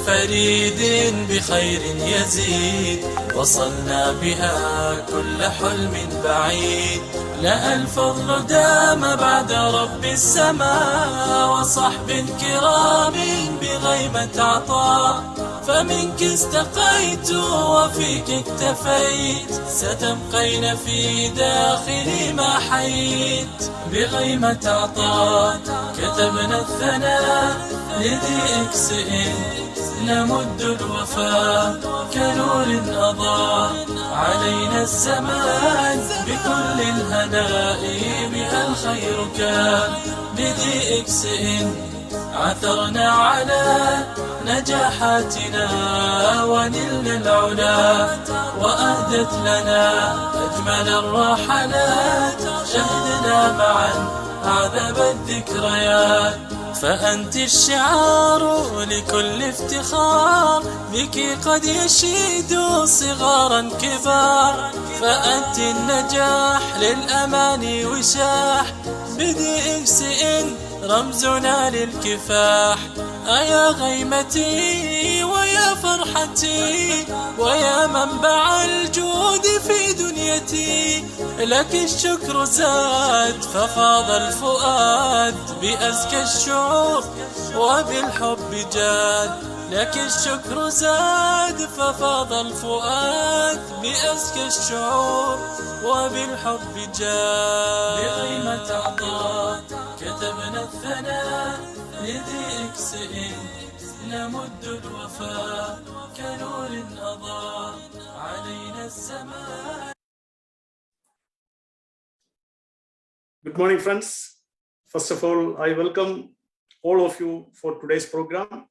فريد بخير يزيد، وصلنا بها كل حلم بعيد. لأ الفضل دام بعد رب السماء، وصحب كرام بغيمة عطاء. فمنك استقيت وفيك اكتفيت، ستبقين في داخلي ما حييت. بغيمة عطاء كتبنا الثناء لذي إكسئ، نمد الوفاء كنور أضاء علينا الزمان. بكل الهناء بها الخير كان، بذي إكسئ عثرنا على نجاحاتنا ونلنا العلا، وأهدت لنا أجمل الراحلات. شهدنا معا أعذب الذكريات، فأنت الشعار لكل افتخار. بك قد يشيد صغارا كبار، فأنت النجاح للأمان وشاح. بذي إكسئ رمزنا للكفاح. أيا غيمتي ويا فرحتي، ويا منبع الجود في دنيتي. لك الشكر زاد ففاض الفؤاد، بأزكى الشعور وبالحب جاد. لك الشكر زاد ففاض الفؤاد، بأزكى الشعور وبالحب جاد. بغيمة عطاء كتبنا الثناء لذي إكسئ، نمد الوفاء كنور أضاء علينا الزمان. Good morning, friends. First of all, I welcome all of you for today's program.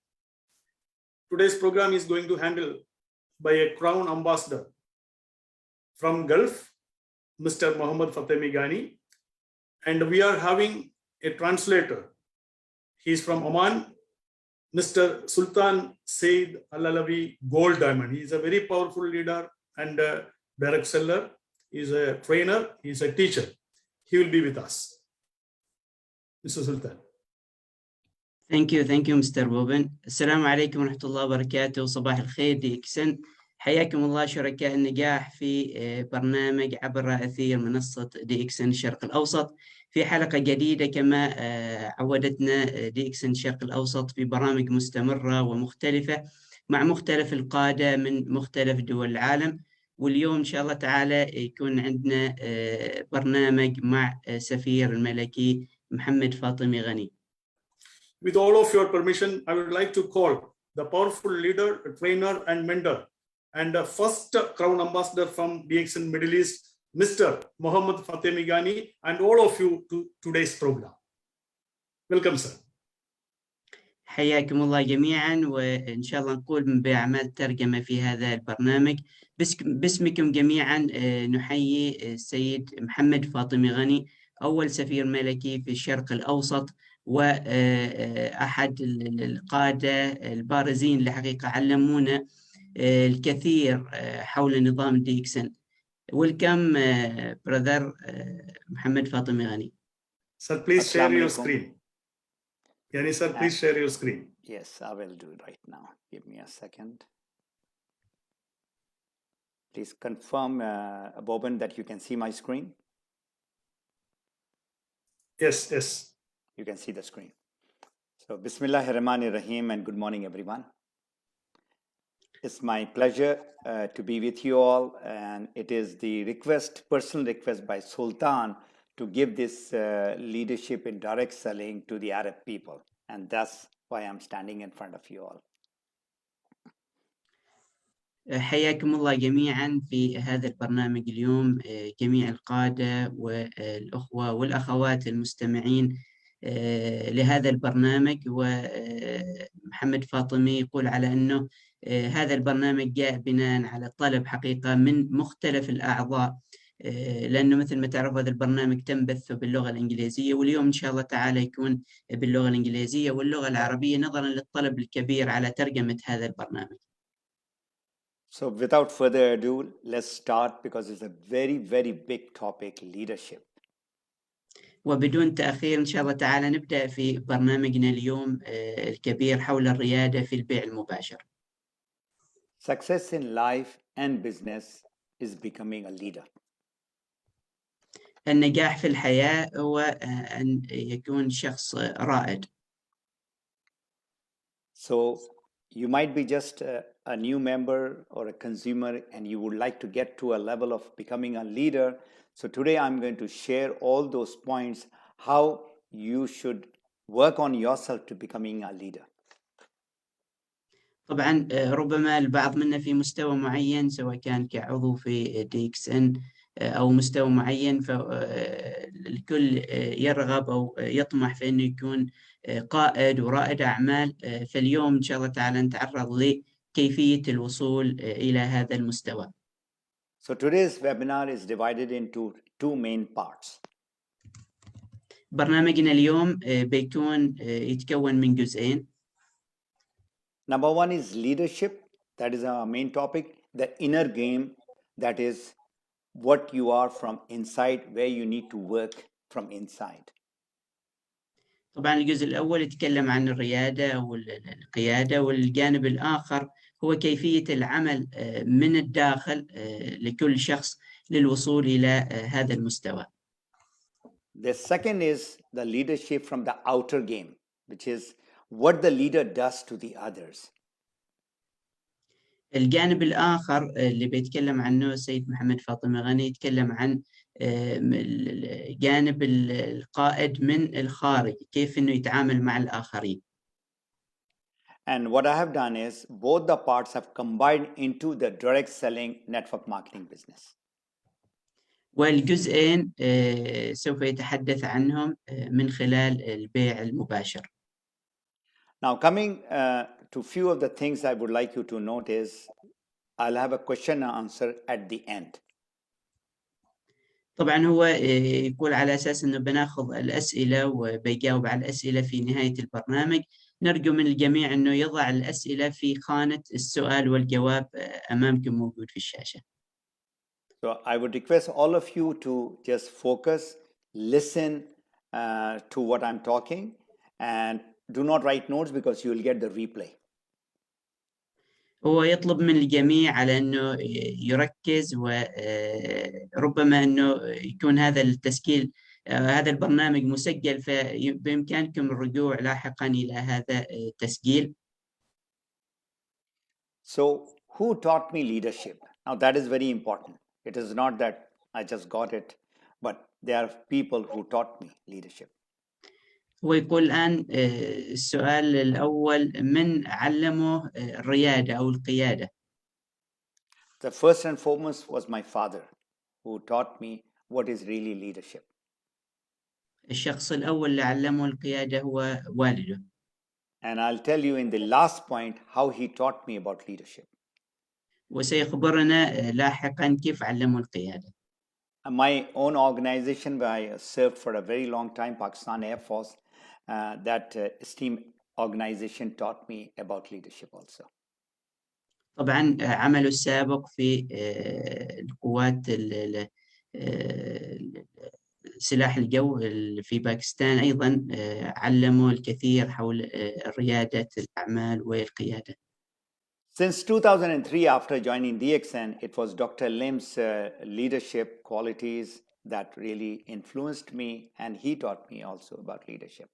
Today's program is going to handle by a Crown Ambassador from Gulf, Mr. Mohammad Fatemi Ghani, and we are having a translator. He is from Oman, Mr. Sultan Said Al-Alawi Gold Diamond. He is a very powerful leader and a direct seller. He is a trainer. He is a teacher. He will be with us. Mr. Sultan. Thank you, Mr. Boban. السلام عليكم ورحمة الله وبركاته. صباح الخير دي إكسن. حياكم الله شركاء النجاح في برنامج عبر أثير منصة دي إكسن الشرق الأوسط، في حلقة جديدة كما عودتنا دي إكسن الشرق الأوسط في برامج مستمرة ومختلفة مع مختلف القادة من مختلف دول العالم. واليوم إن شاء الله تعالى يكون عندنا برنامج مع سفير الملكي محمد فاطمي غني. With all of your permission, I would like to call the powerful leader, trainer, and mentor, and the first Crown Ambassador from DXN Middle East, Mr. Mohammad Fatemi Ghani, and all of you to today's program. Welcome, sir. حياكم الله جميعا، وإن شاء الله نقول بأعمال ترجمة في هذا البرنامج. باسمكم جميعا نحيي السيد محمد فاطمي غني، أول سفير ملكي في الشرق الأوسط، وأحد القادة البارزين الحقيقة علمونا الكثير حول نظام دي إكسن. Welcome, brother محمد فاطمي غني. Sir, please share your screen. Yani, sir, please share your screen. Yes, I will do it right now. Give me a second. Please confirm, Boban, that you can see my screen. Yes, yes. You can see the screen. So, Bismillahirrahmanirrahim, and good morning, everyone. It's my pleasure to be with you all, and it is the personal request by Sultan to give this leadership in direct selling to the Arab people, and that's why I'm standing in front of you all. حياكم الله جميعا في هذا البرنامج اليوم، جميع القادة والأخوة والأخوات المستمعين لهذا البرنامج. ومحمد فاطمي يقول على أنه هذا البرنامج جاء بناء على طلب حقيقة من مختلف الأعضاء، لأنه مثل ما تعرفوا هذا البرنامج تم بثه باللغة الإنجليزية، واليوم إن شاء الله تعالى يكون باللغة الإنجليزية واللغة العربية نظرا للطلب الكبير على ترجمة هذا البرنامج. So without further ado, let's start because it's a very, very big topic, leadership. وبدون تأخير إن شاء الله تعالى نبدأ في برنامجنا اليوم الكبير حول الريادة في البيع المباشر. Success in life and business is becoming a leader. النجاح في الحياة هو أن يكون شخص رائد. So you might be just a new member or a consumer and you would like to get to a level of becoming a leader. So today I'm going to share all those points, how you should work on yourself to becoming a leader. طبعا ربما البعض منا في مستوى معين سواء كان كعضو في DXN أو مستوى معين، فالكل يرغب أو يطمح في أنه يكون قائد ورائد أعمال. فاليوم إن شاء الله تعالى نتعرض لكيفية الوصول إلى هذا المستوى. So today's webinar is divided into two main parts. برنامجنا اليوم بيكون يتكون من جزئين. Number one is leadership. That is our main topic. The inner game, that is what you are from inside, where you need to work from inside. طبعا الجزء الأول يتكلم عن الريادة أو القيادة، والجانب الآخر هو كيفية العمل من الداخل لكل شخص للوصول إلى هذا المستوى. The second is the leadership from the outer game, which is what the leader does to the others. الجانب الآخر اللي بيتكلم عنه السيد محمد فاطمة غني يتكلم عن جانب القائد من الخارج، كيف إنه يتعامل مع الآخرين. And what I have done is both the parts have combined into the direct selling network marketing business. والجزئين سوف يتحدث عنهم من خلال البيع المباشر. Now coming to few of the things I would like you to note is I'll have a question and answer at the end. طبعا هو يقول على أساس أنه بناخذ الأسئلة وبيجاوب على الأسئلة في نهاية البرنامج. نرجو من الجميع أنه يضع الأسئلة في خانة السؤال والجواب أمامكم موجود في الشاشة. So I would request all of you to just focus, listen to what I'm talking, and do not write notes because you will get the replay. هو يطلب من الجميع على أنه يركز، وربما أنه يكون هذا التسجيل هذا البرنامج مسجل، فبإمكانكم الرجوع لاحقا إلى هذا التسجيل. So who taught me leadership? Now that is very important. It is not that I just got it, but there are people who taught me leadership. ويقول الآن السؤال الأول: من علمه الريادة أو القيادة؟ The first and foremost was my father, who taught me what is really leadership. الشخص الأول اللي علمه القيادة هو والده. And I'll tell you in the last point how he taught me about leadership. وسيخبرنا لاحقا كيف علمه القيادة. My own organization where I served for a very long time, Pakistan Air Force, that esteemed organization taught me about leadership also. طبعا عمله السابق في القوات سلاح الجو في باكستان أيضا علمه الكثير حول ريادة الأعمال والقيادة. Since 2003, after joining DXN, it was Dr. Lim's leadership qualities that really influenced me, and he taught me also about leadership.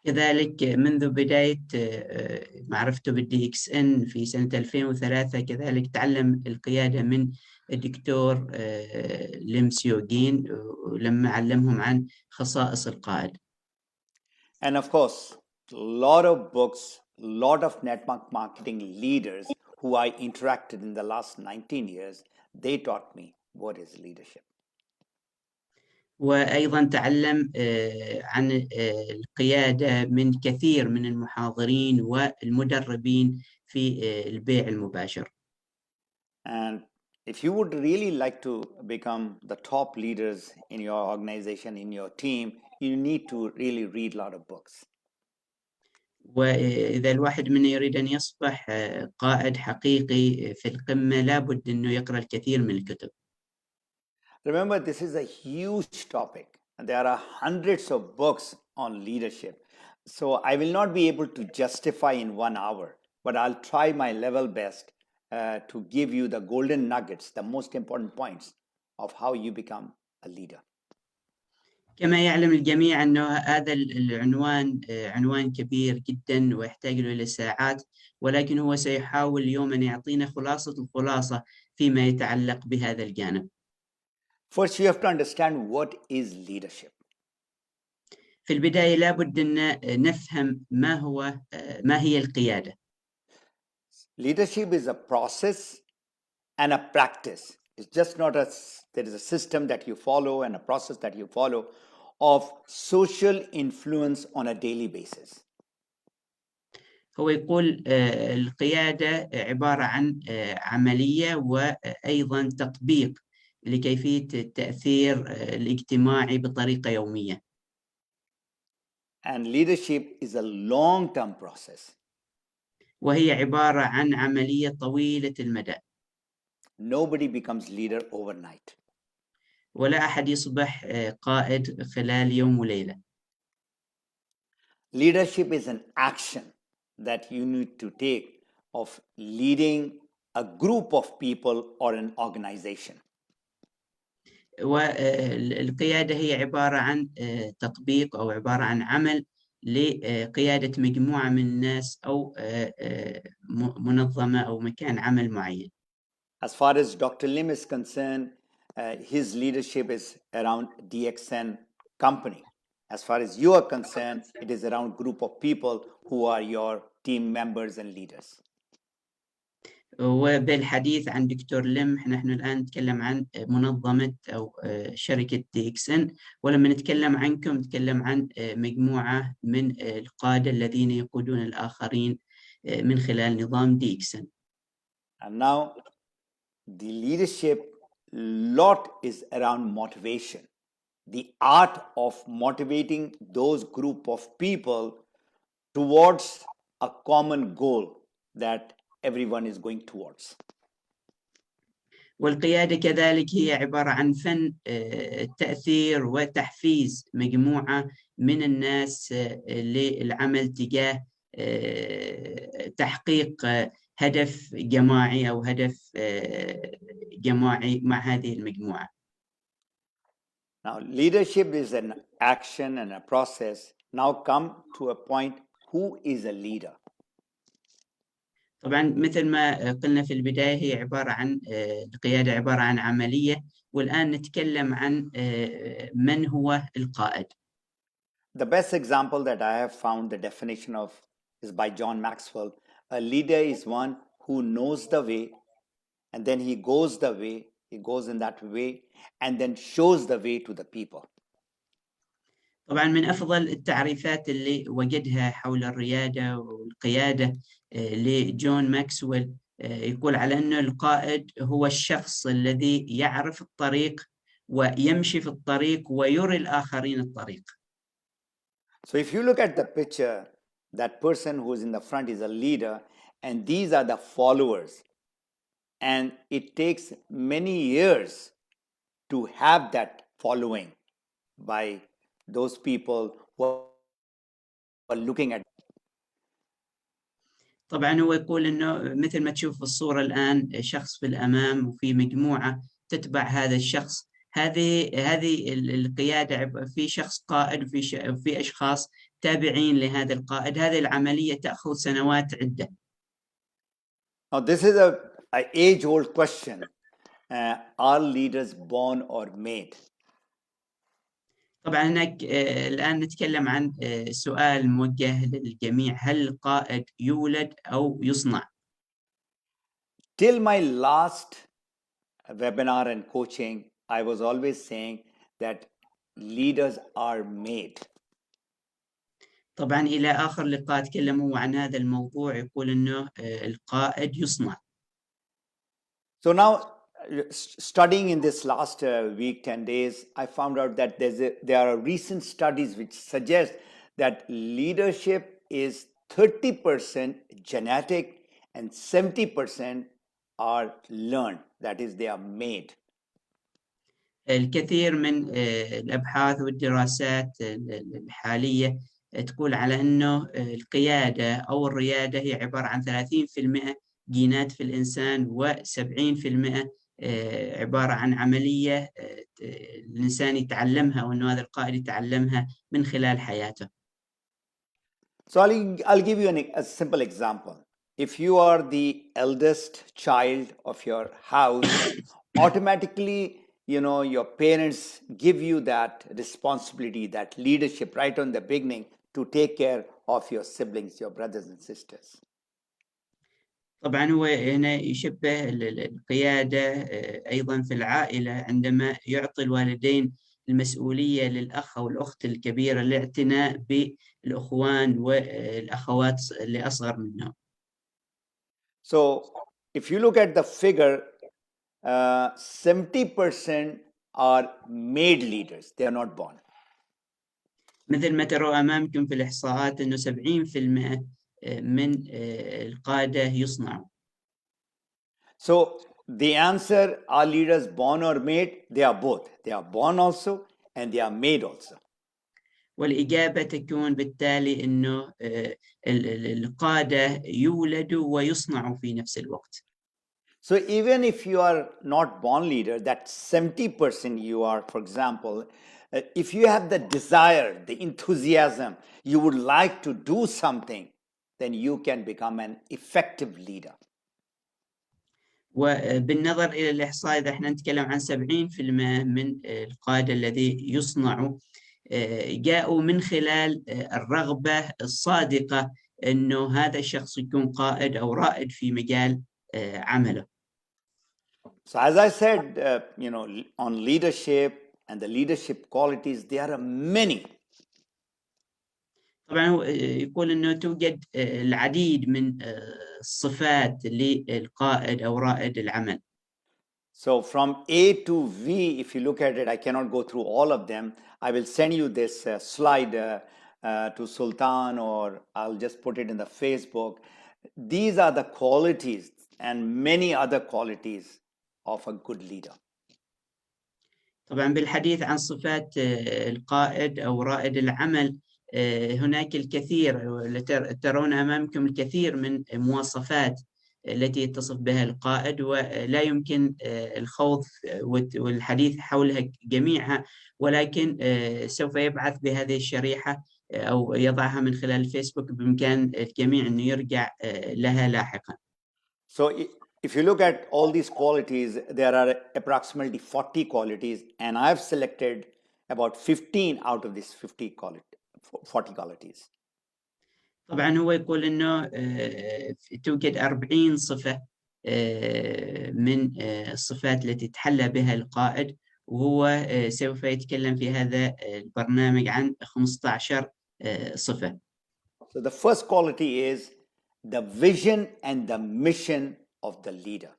كذلك منذ بداية معرفته بالDXN في سنة 2003 كذلك تعلم القيادة من الدكتور ليم سيوغين لما علمهم عن خصائص القائد. And of course, a lot of books, lot of network marketing leaders who I interacted in the last 19 years, they taught me what is leadership. وأيضا تعلم عن القيادة من كثير من المحاضرين والمدربين في البيع المباشر. And if you would really like to become the top leaders in your organization, in your team, you need to really read a lot of books. وإذا الواحد منا يريد أن يصبح قائد حقيقي في القمة لابد أنه يقرأ الكثير من الكتب. Remember, this is a huge topic. and there are hundreds of books on leadership. So I will not be able to justify in 1 hour, but I'll try my level best to give you the golden nuggets, the most important points of how you become a leader. كما يعلم الجميع أنه هذا العنوان عنوان كبير جدا ويحتاج له إلى ساعات، ولكن هو سيحاول اليوم أن يعطينا خلاصة الخلاصة فيما يتعلق بهذا الجانب. First, you have to understand what is leadership. في البداية لابد أن نفهم ما هي القيادة. Leadership is a process and a practice. It's just not there is a system that you follow and a process that you follow of social influence on a daily basis. هو يقول القيادة عبارة عن عملية وأيضا تطبيق لكيفية التأثير الاجتماعي بطريقة يومية. And leadership is a long-term process. وهي عبارة عن عملية طويلة المدى. Nobody becomes leader overnight. ولا أحد يصبح قائد خلال يوم وليلة. Leadership is an action that you need to take of leading a group of people or an organization. والقيادة هي عبارة عن تطبيق أو عبارة عن عمل لقيادة مجموعة من الناس أو منظمة أو مكان عمل معين. As far as Dr. Lim is concerned, his leadership is around DXN company. As far as you are concerned, it is around group of people who are your team members and leaders. وبالحديث عن دكتور لم نحن الآن نتكلم عن منظمة أو شركة DXN، ولما نتكلم عنكم نتكلم عن مجموعة من القادة الذين يقودون الآخرين من خلال نظام DXN. And now the leadership lot is around motivation, the art of motivating those group of people towards a common goal that everyone is going towards. والقيادة كذلك هي عبارة عن فن التأثير وتحفيز مجموعة من الناس للعمل تجاه تحقيق هدف جماعي أو هدف جماعي مع هذه المجموعة. Now, leadership is an action and a process. Now come to a point, who is a leader? طبعا مثل ما قلنا في البداية هي عبارة عن القيادة عبارة عن عملية، والآن نتكلم عن من هو القائد. The best example that I have found the definition of is by John Maxwell. A leader is one who knows the way, and then he goes the way, he goes in that way, and then shows the way to the people. طبعا من أفضل التعريفات اللي وجدها حول الريادة والقيادة لجون ماكسويل يقول على أنه القائد هو الشخص الذي يعرف الطريق ويمشي في الطريق ويري الآخرين الطريق. So if you look at the picture, that person who is in the front is a leader, and these are the followers. And it takes many years to have that following by those people who are looking at. طبعا هو يقول انه مثل ما تشوف في الصورة الآن شخص في الأمام وفي مجموعة تتبع هذا الشخص. هذه القيادة في شخص قائد وفي أشخاص تابعين لهذا القائد. هذه العملية تأخذ سنوات عدة. Now this is an age-old question. Are leaders born or made? طبعا هناك الآن نتكلم عن سؤال موجه للجميع: هل القائد يولد أو يصنع؟ Till my last webinar and coaching, I was always saying that leaders are made. طبعا إلى آخر لقاء تكلموا عن هذا الموضوع يقول إنه القائد يصنع. So now, studying in this last week, 10 days, I found out that there are recent studies which suggest that leadership is 30% genetic and 70% are learned. That is, they are made. الكثير من الأبحاث والدراسات الحالية تقول على أنه القيادة أو الريادة هي عبارة عن 30% جينات في الإنسان و70% عبارة عن عملية الإنسان يتعلمها، وأنه هذا القائد يتعلمها من خلال حياته. So I'll give you a simple example. If you are the eldest child of your house, automatically, your parents give you that responsibility, that leadership right on the beginning to take care of your siblings, your brothers and sisters. طبعا هو هنا يشبه القيادة أيضا في العائلة، عندما يعطي الوالدين المسؤولية للأخ أو الأخت الكبيرة الاعتناء بالأخوان والأخوات اللي أصغر منهم. So if you look at the figure, 70% are made leaders. They are not born. مثل ما تروا أمامكم في الإحصاءات أنه 70% من القادة يصنعوا. So the answer, are leaders born or made? They are both. They are born also and they are made also. والإجابة تكون بالتالي أنه القادة يولدوا ويصنعوا في نفس الوقت. So even if you are not born leader, that 70% you are, for example, if you have the desire, the enthusiasm, you would like to do something, then you can become an effective leader. وبالنظر إلى الإحصاء، إذا احنا نتكلم عن 70% من القادة الذي يصنعوا جاءوا من خلال الرغبة الصادقة أنه هذا الشخص يكون قائد أو رائد في مجال عمله. So as I said, on leadership and the leadership qualities, there are many. طبعا يقول أنه توجد العديد من الصفات للقائد أو رائد العمل. So from A to V, if you look at it, I cannot go through all of them. I will send you this slide to Sultan, or I'll just put it in the Facebook. These are the qualities and many other qualities of a good leader. طبعا بالحديث عن صفات القائد أو رائد العمل، هناك الكثير، ترون أمامكم الكثير من مواصفات التي يتصف بها القائد، ولا يمكن الخوض والحديث حولها جميعها، ولكن سوف يبعث بهذه الشريحة أو يضعها من خلال الفيسبوك، بإمكان الجميع أن يرجع لها لاحقا. So if you look at all these qualities, there are approximately 40 qualities, and I've selected about 15 out of these 40 qualities. طبعا هو يقول أنه توجد 40 صفة من الصفات التي تحلى بها القائد، وهو سوف يتكلم في هذا البرنامج عن 15 صفة. So the first quality is the vision and the mission of the leader.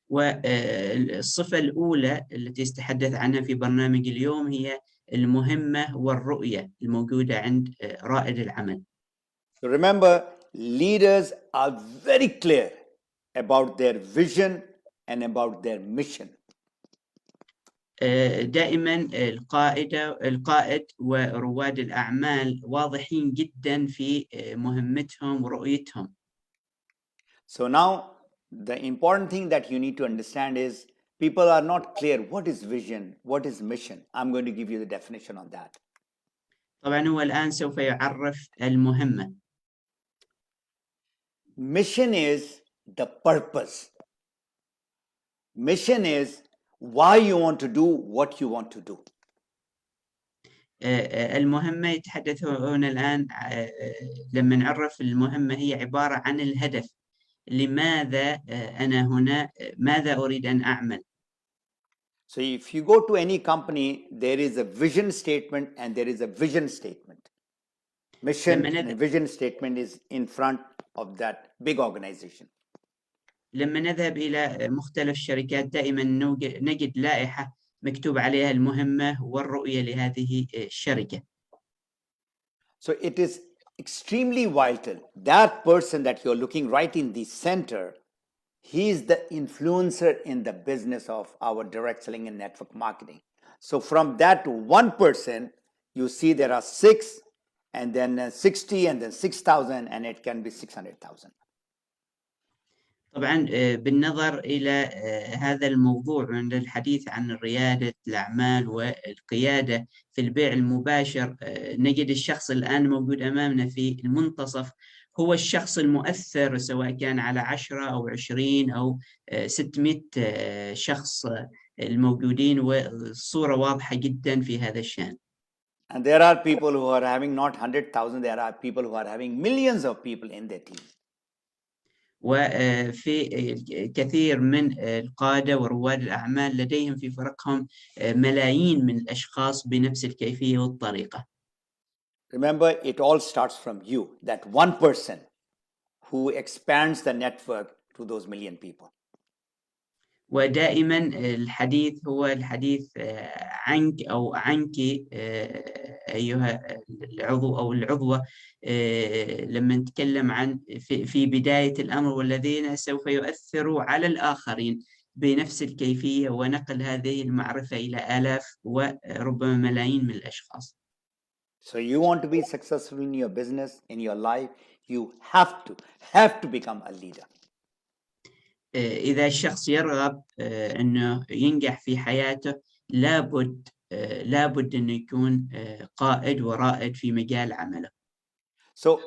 والصفة الأولى التي سأتحدث عنها في برنامج اليوم هي المهمة والرؤية الموجودة عند رائد العمل. So remember, leaders are very clear about their vision and about their mission. دائما القائد ورواد الأعمال واضحين جدا في مهمتهم ورؤيتهم. So now the important thing that you need to understand is people are not clear what is vision, what is mission. I'm going to give you the definition on that. طبعا هو الآن سوف يعرف المهمة. Mission is the purpose. Mission is why you want to do what you want to do. المهمة يتحدث هنا الآن لما نعرف المهمة هي عبارة عن الهدف. لماذا أنا هنا؟ ماذا أريد أن أعمل؟ So if you go to any company, there is a vision statement and there is a vision statement. Mission and vision statement is in front of that big organization. لما نذهب إلى مختلف الشركات دائما نجد لائحة مكتوب عليها المهمة والرؤية لهذه الشركة. So it is extremely vital that person that you're looking right in the center, he is the influencer in the business of our direct selling and network marketing. So from that one person, you see there are 6 and then 60 and then 6,000 and it can be 600,000. طبعا بالنظر إلى هذا الموضوع عند الحديث عن ريادة الأعمال والقيادة في البيع المباشر، نجد الشخص الآن موجود أمامنا في المنتصف هو الشخص المؤثر، سواء كان على 10 أو 20 أو 600 شخص الموجودين، والصورة واضحة جدا في هذا الشأن. And there are people who are having not 100,000, there are people who are having millions of people in their team. وفي كثير من القادة ورواد الأعمال لديهم في فرقهم ملايين من الأشخاص بنفس الكيفية والطريقة. Remember, it all starts from you, that one person who expands the network to those million people. ودائما الحديث هو الحديث عنك أو عنك أيها العضو أو العضوة، لما نتكلم عن في بداية الأمر، والذين سوف يؤثروا على الآخرين بنفس الكيفية، ونقل هذه المعرفة إلى آلاف وربما ملايين من الأشخاص. So you want to be successful in your business, in your life, you have to become a leader. إذا الشخص يرغب أنه ينجح في حياته، لابد أنه يكون قائد ورائد في مجال عمله. So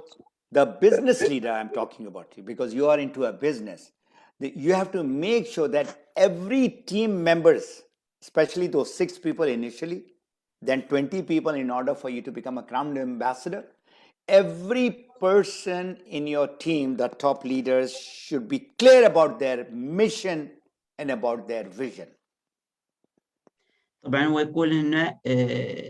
the business leader I'm talking about, because you are into a business, you have to make sure that every team members, especially those 6 people initially, then 20 people in order for you to become a Crown Ambassador, every person in your team, the top leaders, should be clear about their mission and about their vision. طبعا ويقول هنا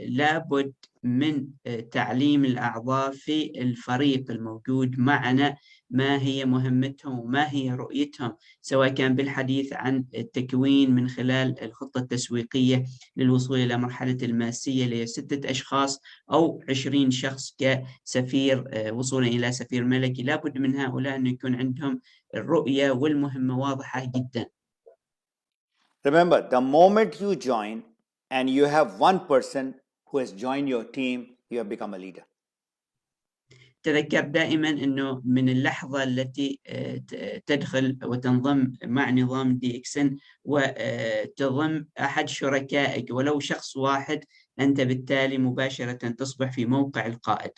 لابد من تعليم الأعضاء في الفريق الموجود معنا ما هي مهمتهم وما هي رؤيتهم، سواء كان بالحديث عن التكوين من خلال الخطة التسويقية للوصول إلى مرحلة الماسية ل 6 أشخاص أو 20 شخص كسفير وصولا إلى سفير ملكي. لابد من هؤلاء أن يكون عندهم الرؤية والمهمة واضحة جدا. Remember, the moment you join and you have one person who has joined your team, you have become a leader. تذكر دائما أنه من اللحظة التي تدخل وتنضم مع نظام DXN وتضم أحد شركائك ولو شخص واحد، أنت بالتالي مباشرة تصبح في موقع القائد.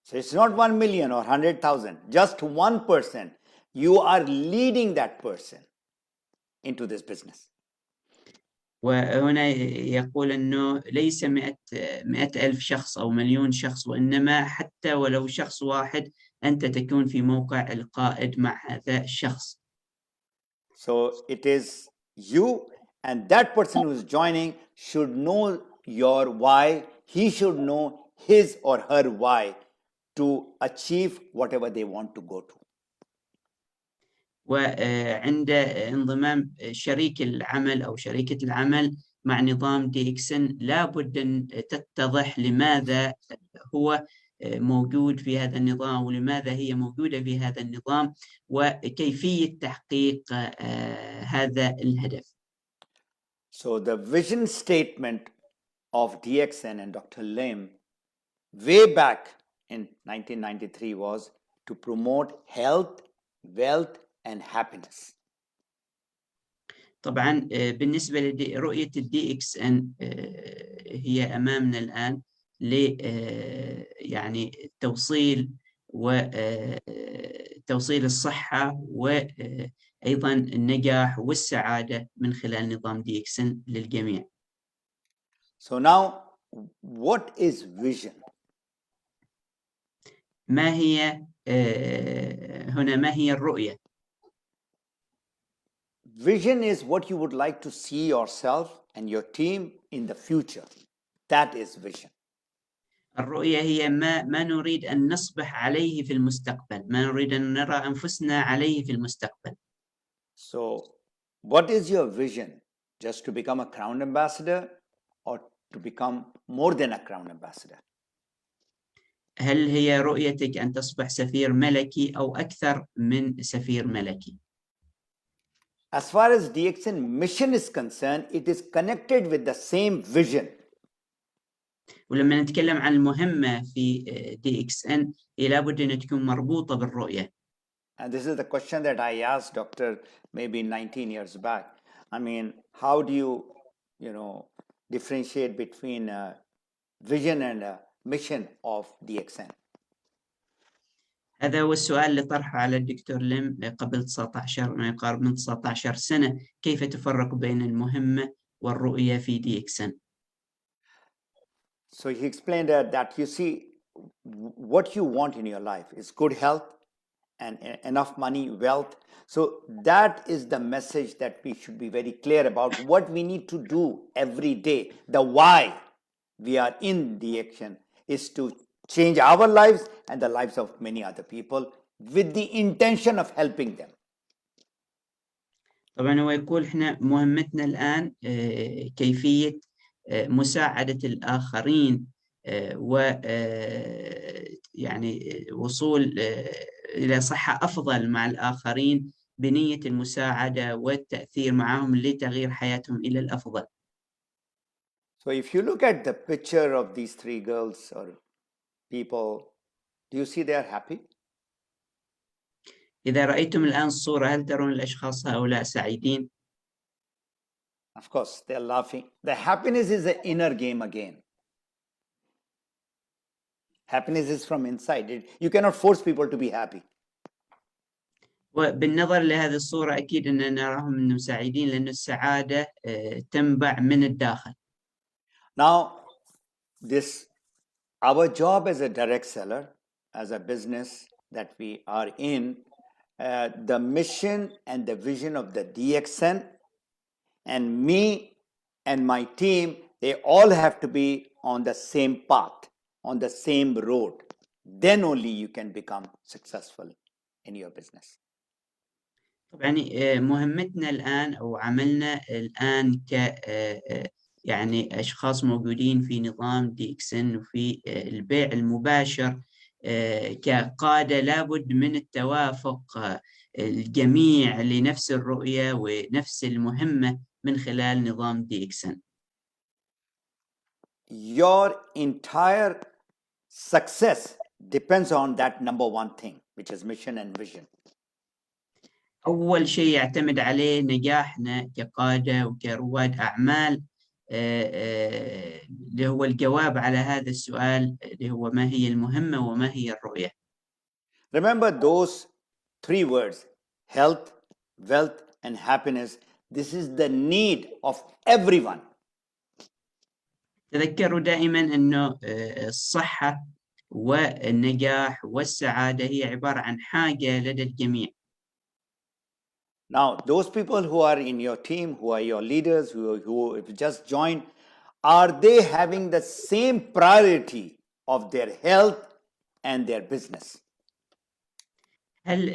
So it's not 1 million or 100,000, just one person. You are leading that person into this business. وهنا يقول أنه ليس 100,000 شخص أو مليون شخص، وإنما حتى ولو شخص واحد أنت تكون في موقع القائد مع هذا الشخص. So it is you, and that person who is joining should know your why. He should know his or her why to achieve whatever they want to go to. وعند انضمام شريك العمل أو شريكة العمل مع نظام DXN لابد أن تتضح لماذا هو موجود في هذا النظام ولماذا هي موجودة في هذا النظام وكيفية تحقيق هذا الهدف. So the vision statement of DXN and Dr. Lim way back in 1993 was to promote health, wealth, and happiness. طبعا بالنسبة لرؤية DXN هي أمامنا الآن يعني توصيل الصحة وأيضا النجاح والسعادة من خلال نظام DXN للجميع. So now, what is vision? ما هي الرؤية؟ Vision is what you would like to see yourself and your team in the future. That is vision. الرؤية هي ما نريد أن نصبح عليه في المستقبل، ما نريد أن نرى أنفسنا عليه في المستقبل. So, what is your vision? Just to become a Crown Ambassador or to become more than a Crown Ambassador? هل هي رؤيتك أن تصبح سفير ملكي أو أكثر من سفير ملكي؟ As far as DXN mission is concerned, it is connected with the same vision. ولما نتكلم عن المهمة في DXN هي لابد أن تكون مربوطة بالرؤية. And this is the question that I asked Dr. maybe 19 years back. I mean, how do you differentiate between a vision and a mission of DXN? هذا هو السؤال اللي طرحه على الدكتور لم قبل 19 ما يقارب من 19 سنة. كيف تفرق بين المهمة والرؤية في DXN؟ So he explained that you see, what you want in your life is good health and enough money, wealth. So that is the message that we should be very clear about, what we need to do every day. The why we are in DXN is to change our lives and the lives of many other people with the intention of helping them. طبعا هو يقول احنا مهمتنا الآن كيفية مساعدة الآخرين و يعني وصول إلى صحة أفضل مع الآخرين بنية المساعدة والتأثير معهم لتغيير حياتهم إلى الأفضل. So if you look at the picture of these three girls or people, do you see they are happy? إذا رأيتم الآن الصورة هل ترون الأشخاص هؤلاء سعيدين؟ Of course, they're laughing. The happiness is an inner game again. Happiness is from inside. You cannot force people to be happy. وبالنظر لهذه الصورة أكيد أننا نراهم أنهم سعيدين لأن السعادة تنبع من الداخل. Now, our job as a direct seller, as a business that we are in, the mission and the vision of the DXN and me and my team, they all have to be on the same path, on the same road. Then only you can become successful in your business. طبعا مهمتنا الآن أو عملنا الآن يعني أشخاص موجودين في نظام DXN وفي البيع المباشر كقادة لابد من التوافق الجميع لنفس الرؤية ونفس المهمة من خلال نظام DXN. Your entire success depends on that number one thing, which is mission and vision. أول شيء يعتمد عليه نجاحنا كقادة وكرواد أعمال اللي هو الجواب على هذا السؤال اللي هو ما هي المهمة وما هي الرؤية. Remember those three words, health, wealth, and happiness. This is the need of everyone. تذكروا دائما أنه الصحة والنجاح والسعادة هي عبارة عن حاجة لدى الجميع. Now, those people who are in your team, who are your leaders, who have just joined, are they having the same priority of their health and their business? هل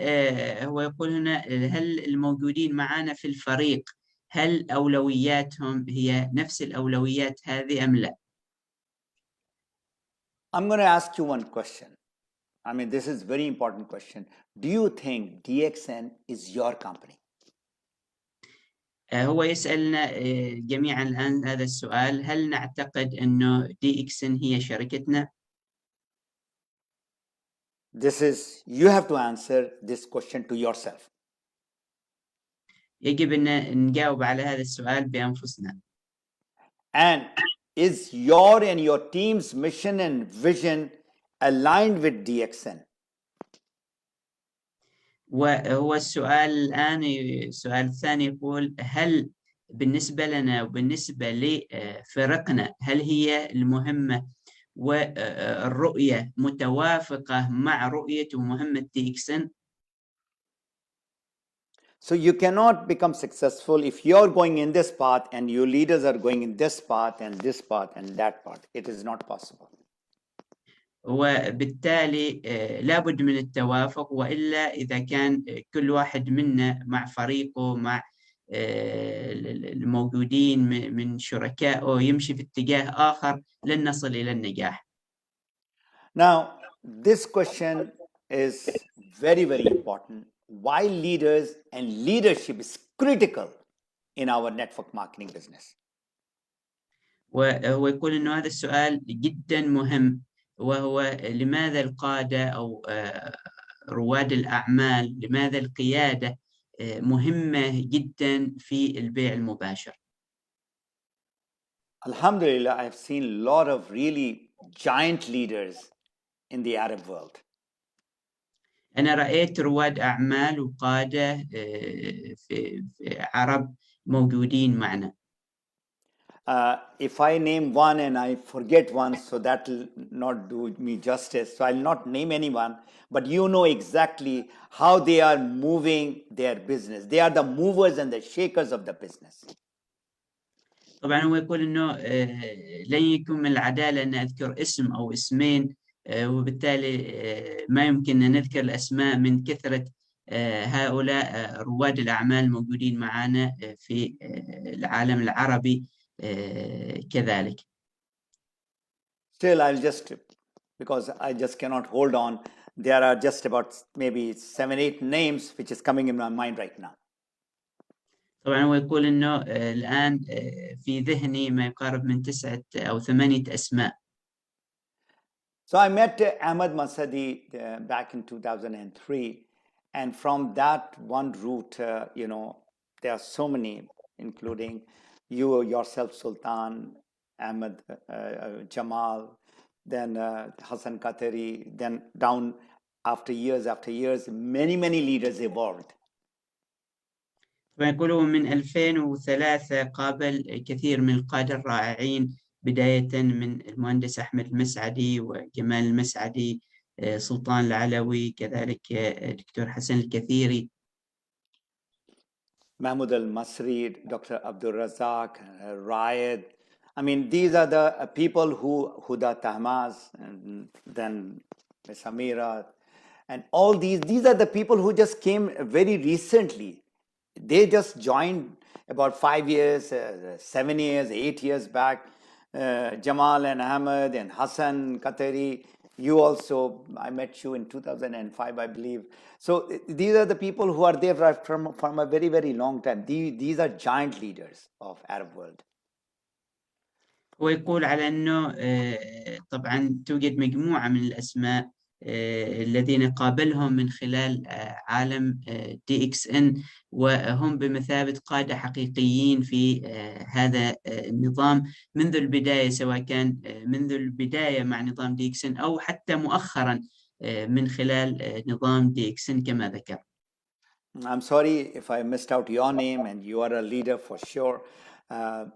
هو يقول هنا هل الموجودين معنا في الفريق هل أولوياتهم هي نفس الأولويات هذه أم لا؟ I'm going to ask you one question. I mean, this is a very important question. Do you think DXN is your company? هو يسألنا جميعا الآن هذا السؤال، هل نعتقد أنه DXN هي شركتنا؟ You have to answer this question to yourself. يجب أن نجاوب على هذا السؤال بأنفسنا. And is your and your team's mission and vision aligned with DXN? وهو السؤال الآن السؤال الثاني يقول هل بالنسبة لنا وبالنسبة لفرقنا هل هي المهمة والرؤية متوافقة مع رؤية ومهمة DXN؟ So you cannot become successful if you're going in this path and your leaders are going in this path and this path and that path. It is not possible. وبالتالي لابد من التوافق، وإلا إذا كان كل واحد منا مع فريقه مع الموجودين من شركائه يمشي في اتجاه آخر لن نصل إلى النجاح. Now, this question is very, very important why leaders and leadership is critical in our network marketing business. وهو يقول إنه هذا السؤال جدا مهم، وهو لماذا القادة أو رواد الأعمال، لماذا القيادة مهمة جدا في البيع المباشر. Alhamdulillah, I've seen a lot of really giant leaders in the Arab world. أنا رأيت رواد أعمال وقادة في عرب موجودين معنا. If I name one and I forget one, so that will not do me justice. So I'll not name anyone, but you know exactly how they are moving their business. They are the movers and the shakers of the business. طبعا هو يقول إنه لن يكون من العدالة أن أذكر اسم أو اسمين، وبالتالي ما يمكن أن نذكر الأسماء من كثرة هؤلاء رواد الأعمال الموجودين معنا في العالم العربي كذلك. Still, I'll just, because I just cannot hold on, there are just about maybe 7-8 names which is coming in my mind right now. طبعا هو يقول إنه الآن في ذهني ما يقارب من 9 أو 8 أسماء. So I met Ahmed Masadi back in 2003, and from that one route, you know, there are so many, including you yourself, Sultan, Ahmed Jamal, then Hassan Qatari, then down after years, many leaders evolved. ويقولوا من 2003 قابل كثير من القادة الرائعين، بداية من المهندس أحمد المسعدي وجمال المسعدي، سلطان العلوي، كذلك دكتور حسن الكثيري، Mahmoud al-Masri, Dr. Abdul Razak, Rayed. I mean, these are the people who Huda Tahmaz, and then Ms. Amira, and all these are the people who just came very recently. They just joined about 5 years, 7 years, 8 years back. Jamal and Ahmed and Hassan Qatari, you also, I met you in 2005, I believe. So these are the people who are there from a very, very long time. These are giant leaders of Arab world. ويقول على أنه طبعا توجد مجموعة من الأسماء الذين قابلهم من خلال عالم DXN، وهم بمثابة قادة حقيقيين في هذا النظام منذ البداية، سواء كان منذ البداية مع نظام DXN أو حتى مؤخرا من خلال نظام DXN كما ذكر. I'm sorry if I missed out your name, and you are a leader for sure,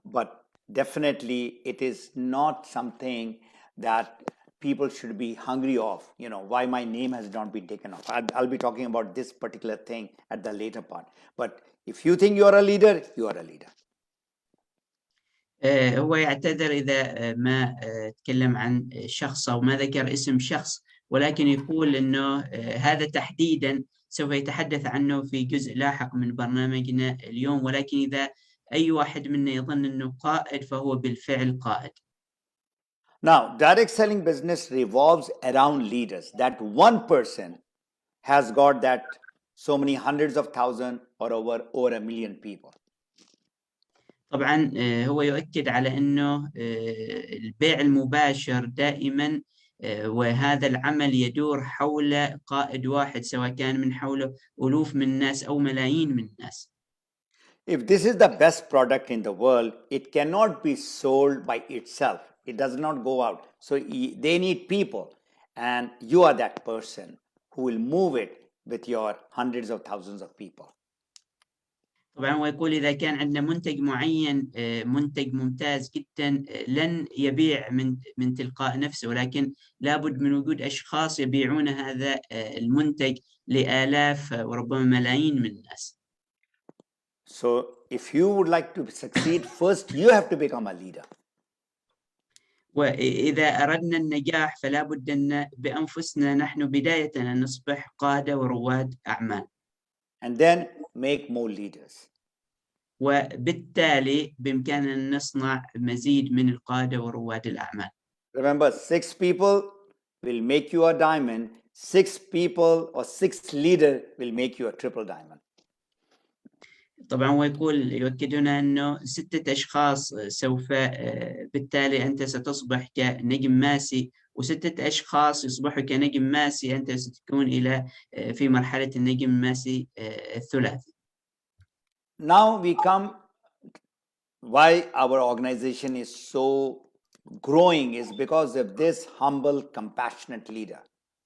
but definitely it is not something that people should be hungry of, you know, why my name has not been taken off. I'll be talking about this particular thing at the later part. But if you think you are a leader, you are a leader. هو يعتذر إذا ما تكلم عن شخص أو ما ذكر اسم شخص، ولكن يقول إنه هذا تحديدا سوف يتحدث عنه في جزء لاحق من برنامجنا اليوم، ولكن إذا أي واحد منا يظن أنه قائد فهو بالفعل قائد. Now, direct selling business revolves around leaders. That one person has got that so many hundreds of thousands or over a million people. طبعا هو يؤكد على أنه البيع المباشر دائما وهذا العمل يدور حول قائد واحد، سواء كان من حوله ألوف من الناس أو ملايين من الناس. If this is the best product in the world, it cannot be sold by itself. It does not go out. So they need people, and you are that person who will move it with your hundreds of thousands of people. طبعا ويقول إذا كان عندنا منتج معين، منتج ممتاز جدا، لن يبيع من تلقاء نفسه، ولكن لابد من وجود أشخاص يبيعون هذا المنتج لآلاف وربما ملايين من الناس. So if you would like to succeed, first you have to become a leader. وإذا أردنا النجاح فلا بد أن بأنفسنا نحن بداية أن نصبح قادة ورواد أعمال. And then make more leaders. وبالتالي بإمكاننا أن نصنع مزيد من القادة ورواد الأعمال. Remember, 6 people will make you a diamond. 6 people or 6 leaders will make you a triple diamond. طبعا هو يؤكدون أنه 6 أشخاص سوف بالتالي أنت ستصبح كنجم ماسي، و6 أشخاص يصبحوا كنجم ماسي، أنت ستكون في مرحلة النجم الماسي الثلاثي. Now we come why our organization is so growing is because of this humble, compassionate leader.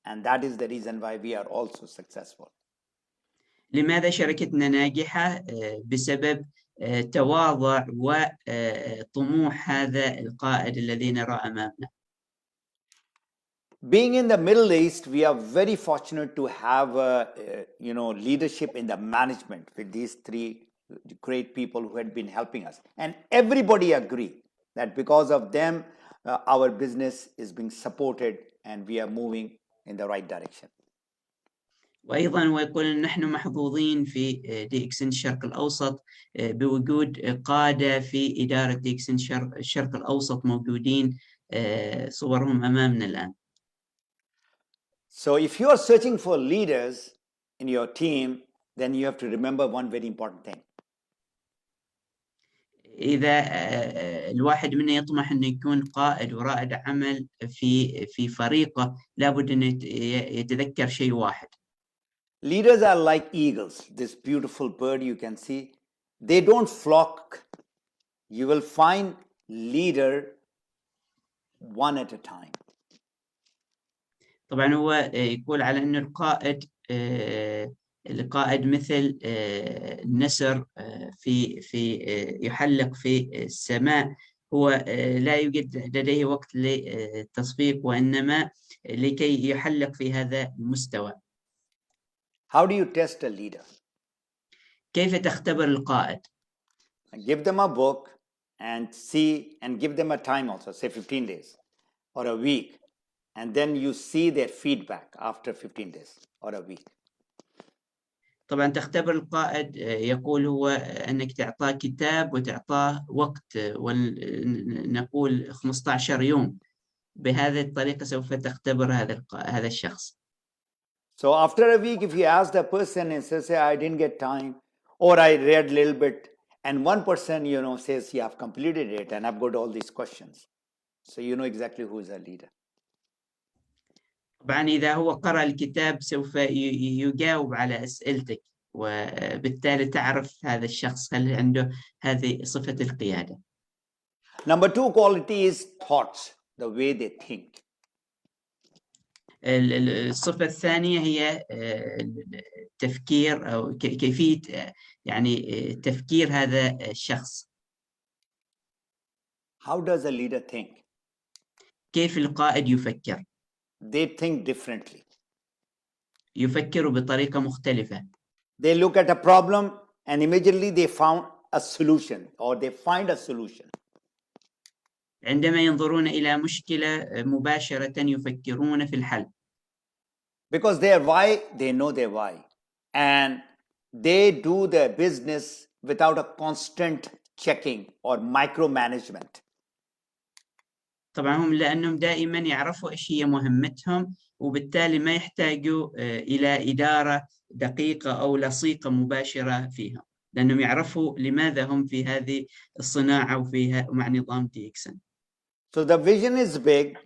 And that is the reason why we are also successful. لماذا شركتنا ناجحة؟ بسبب تواضع وطموح هذا القائد الذي نرى أمامنا. Being in the Middle East, we are very fortunate to have leadership in the management with these 3 great people who had been helping us. And everybody agree that because of them, our business is being supported and we are moving in the right direction. وأيضا ويقول أن نحن محظوظين في دي إكسن الشرق الأوسط بوجود قادة في إدارة دي إكسن الشرق الأوسط موجودين، صورهم أمامنا الآن. So if you are searching for leaders in your team, then you have to remember one very important thing. إذا الواحد منا يطمح أنه يكون قائد ورائد عمل في فريقه، لابد أن يتذكر شيء واحد. Leaders are like eagles, this beautiful bird you can see. They don't flock. You will find leader one at a time. طبعا هو يقول على أن القائد مثل النسر في يحلق في السماء. هو لا يوجد لديه وقت للتصفيق، وإنما لكي يحلق في هذا المستوى. How do you test a leader? كيف تختبر القائد؟ Give them a book and see, and give them a time also, say 15 days or a week, and then you see their feedback after 15 days or a week. طبعا تختبر القائد، يقول هو أنك تعطاه كتاب وتعطاه وقت، ونقول 15 يوم. بهذه الطريقة سوف تختبر هذا الشخص. So after a week, if you ask the person and says, I didn't get time, or I read a little bit, and one person, says, yeah, I've completed it and I've got all these questions. So you know exactly who is a leader. طبعا إذا هو قرأ الكتاب سوف يجاوب على أسئلتك، وبالتالي تعرف هذا الشخص هل عنده هذه صفة القيادة. Number 2 quality is thoughts, the way they think. الصفة الثانية هي التفكير أو كيفية تفكير هذا الشخص. How does a leader think? كيف القائد يفكر؟ They think differently. يفكر بطريقة مختلفة. They look at a problem and immediately they found a solution or they find a solution. عندما ينظرون إلى مشكلة مباشرة يفكرون في الحل. Because their why, they know their why. And they do their business without a constant checking or micromanagement. طبعا هم لأنهم دائما يعرفوا إيش هي مهمتهم، وبالتالي ما يحتاجوا إلى إدارة دقيقة أو لصيقة مباشرة فيها، لأنهم يعرفوا لماذا هم في هذه الصناعة وفيها مع نظام دي إكسن. So the vision is big,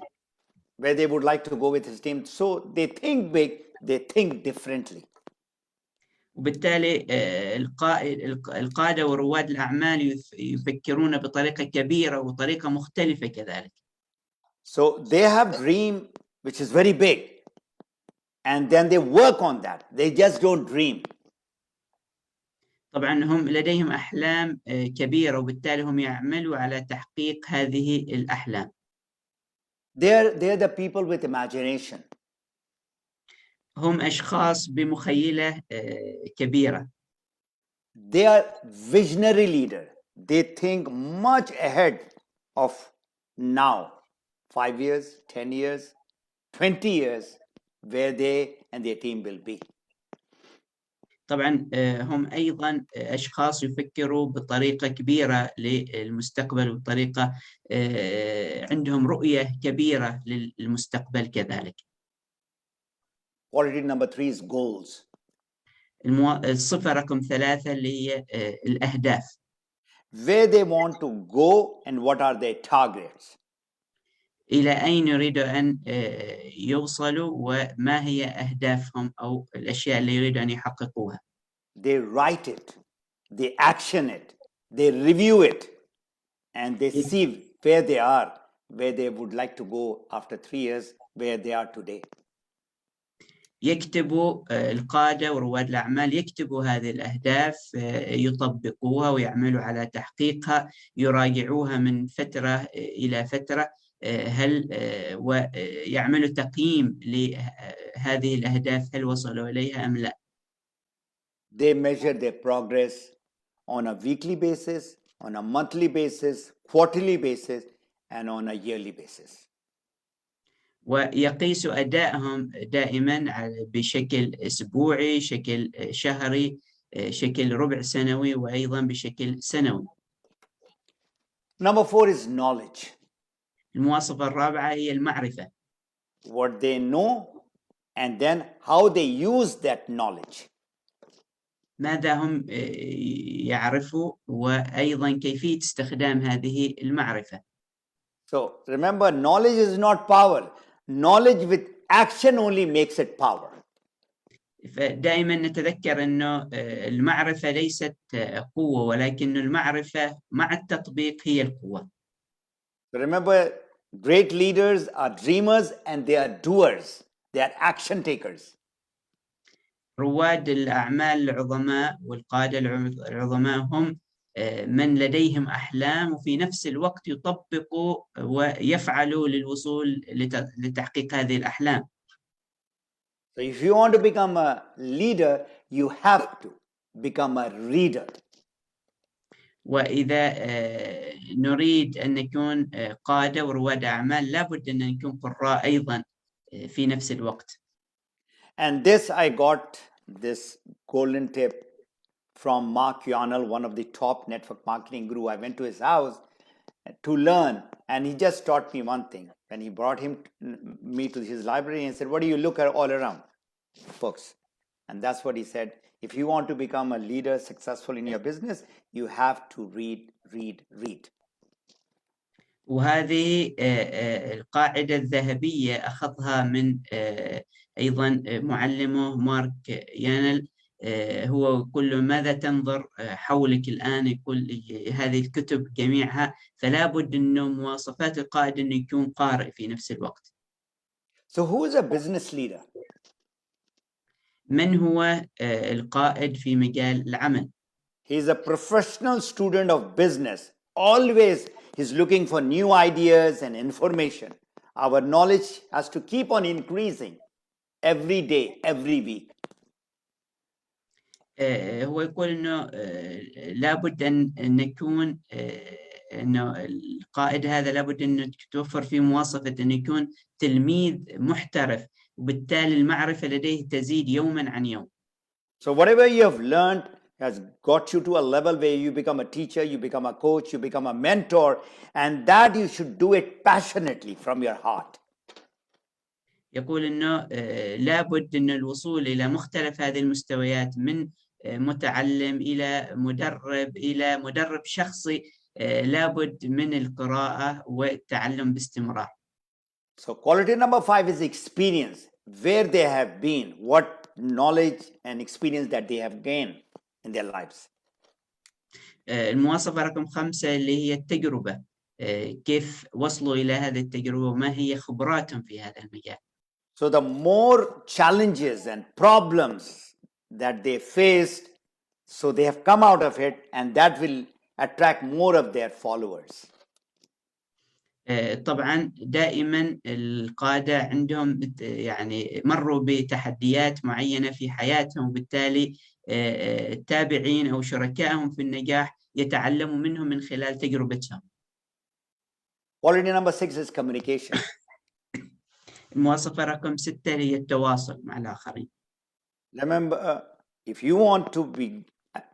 where they would like to go with his team. So they think big, they think differently. وبالتالي القادة ورواد الأعمال يفكرون بطريقة كبيرة وطريقة مختلفة كذلك. So they have dream which is very big, and then they work on that. They just don't dream. طبعا هم لديهم أحلام كبيرة، وبالتالي هم يعملوا على تحقيق هذه الأحلام. They're the people with imagination. هم أشخاص بمخيلة كبيرة. They are visionary leader. They think much ahead of now, 5 years, 10 years, 20 years, where they and their team will be. طبعا هم أيضا أشخاص يفكروا بطريقة كبيرة للمستقبل، وطريقة عندهم رؤية كبيرة للمستقبل كذلك. Quality number 3 is goals. الصفة رقم 3 اللي هي الأهداف. Where they want to go and what are their targets. إلى أين يريدوا أن يوصلوا وما هي أهدافهم أو الأشياء اللي يريدوا أن يحققوها. They write it, they action it, they review it, and they see where they are, where they would like to go after 3 years, where they are today. يكتبوا القادة ورواد الأعمال يكتبوا هذه الأهداف، يطبقوها ويعملوا على تحقيقها، يراجعوها من فترة إلى فترة، ويعملوا تقييم لهذه الأهداف هل وصلوا إليها أم لا. They measure their progress on a weekly basis, on a monthly basis, quarterly basis, and on a yearly basis. ويقيسوا أدائهم دائما بشكل أسبوعي، شكل شهري، شكل ربع سنوي، وأيضا بشكل سنوي. Number 4 is knowledge. المواصفة الرابعة هي المعرفة. What they know and then how they use that knowledge. ماذا هم يعرفوا وأيضا كيفية استخدام هذه المعرفة. So remember, knowledge is not power. Knowledge with action only makes it power. فدائما نتذكر أنه المعرفة ليست قوة، ولكن المعرفة مع التطبيق هي القوة. Remember, great leaders are dreamers and they are doers. They are action takers. رواد الأعمال العظماء والقادة العظماء هم من لديهم أحلام وفي نفس الوقت يطبقوا ويفعلوا للوصول لتحقيق هذه الأحلام. So if you want to become a leader, you have to become a reader. وإذا نريد أن نكون قادة ورواد أعمال لابد أن نكون قراء أيضا في نفس الوقت. And this, I got this golden tip from Mark Yonel, one of the top network marketing guru. I went to his house to learn, and he just taught me one thing. When he brought me to his library and said, what do you look at all around? Books. And that's what he said. If you want to become a leader successful in your business, you have to read, read, read. وهذه القاعدة الذهبية أخذها من أيضا معلمه مارك يانل. هو يقول له ماذا تنظر حولك الآن؟ يقول هذه الكتب جميعها، فلا بد أنه مواصفات القائد أنه يكون قارئ في نفس الوقت. So who is a business leader? من هو القائد في مجال العمل؟ He is a professional student of business. Always he's looking for new ideas and information. Our knowledge has to keep on increasing every day, every week. هو يقول أنه لابد أن نكون أنه القائد هذا لابد أن توفر فيه مواصفة أن يكون تلميذ محترف، وبالتالي المعرفة لديه تزيد يوما عن يوم. So whatever you have learned has got you to a level where you become a teacher, you become a coach, you become a mentor, and that you should do it passionately from your heart. يقول أنه لابد أن الوصول إلى مختلف هذه المستويات، من متعلم إلى مدرب شخصي، لابد من القراءة والتعلم باستمرار. So quality number 5 is experience, where they have been, what knowledge and experience that they have gained in their lives. المواصفة رقم 5 اللي هي التجربة، كيف وصلوا إلى هذه التجربة وما هي خبراتهم في هذا المجال. So the more challenges and problems that they faced, so they have come out of it, and that will attract more of their followers. طبعا دائما القادة عندهم يعني مروا بتحديات معينة في حياتهم، وبالتالي التابعين أو شركائهم في النجاح يتعلموا منهم من خلال تجربتهم. Quality number 6 is communication. المواصفة رقم 6 هي التواصل مع الآخرين. Remember, if you want to be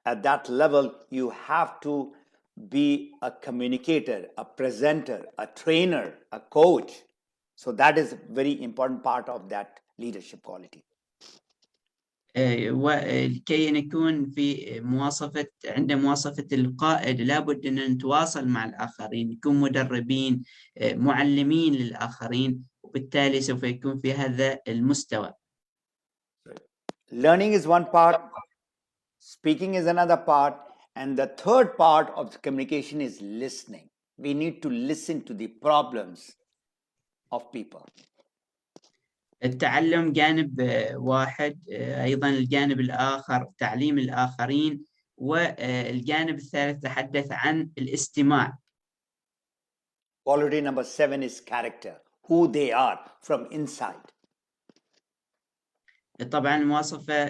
at that level, you have to be a communicator, a presenter, a trainer, a coach. So that is a very important part of that leadership quality. ولكي نكون في عند مواصفة القائد لابد أن نتواصل مع الآخرين، نكون مدربين، معلمين للآخرين، وبالتالي سوف يكون في هذا المستوى. Learning is one part, speaking is another part, and the third part of the communication is listening. We need to listen to the problems of people. التعلم جانب واحد، أيضا الجانب الآخر تعليم الآخرين، والجانب الثالث تحدث عن الاستماع. Quality number 7 is character, who they are from inside. طبعا المواصفة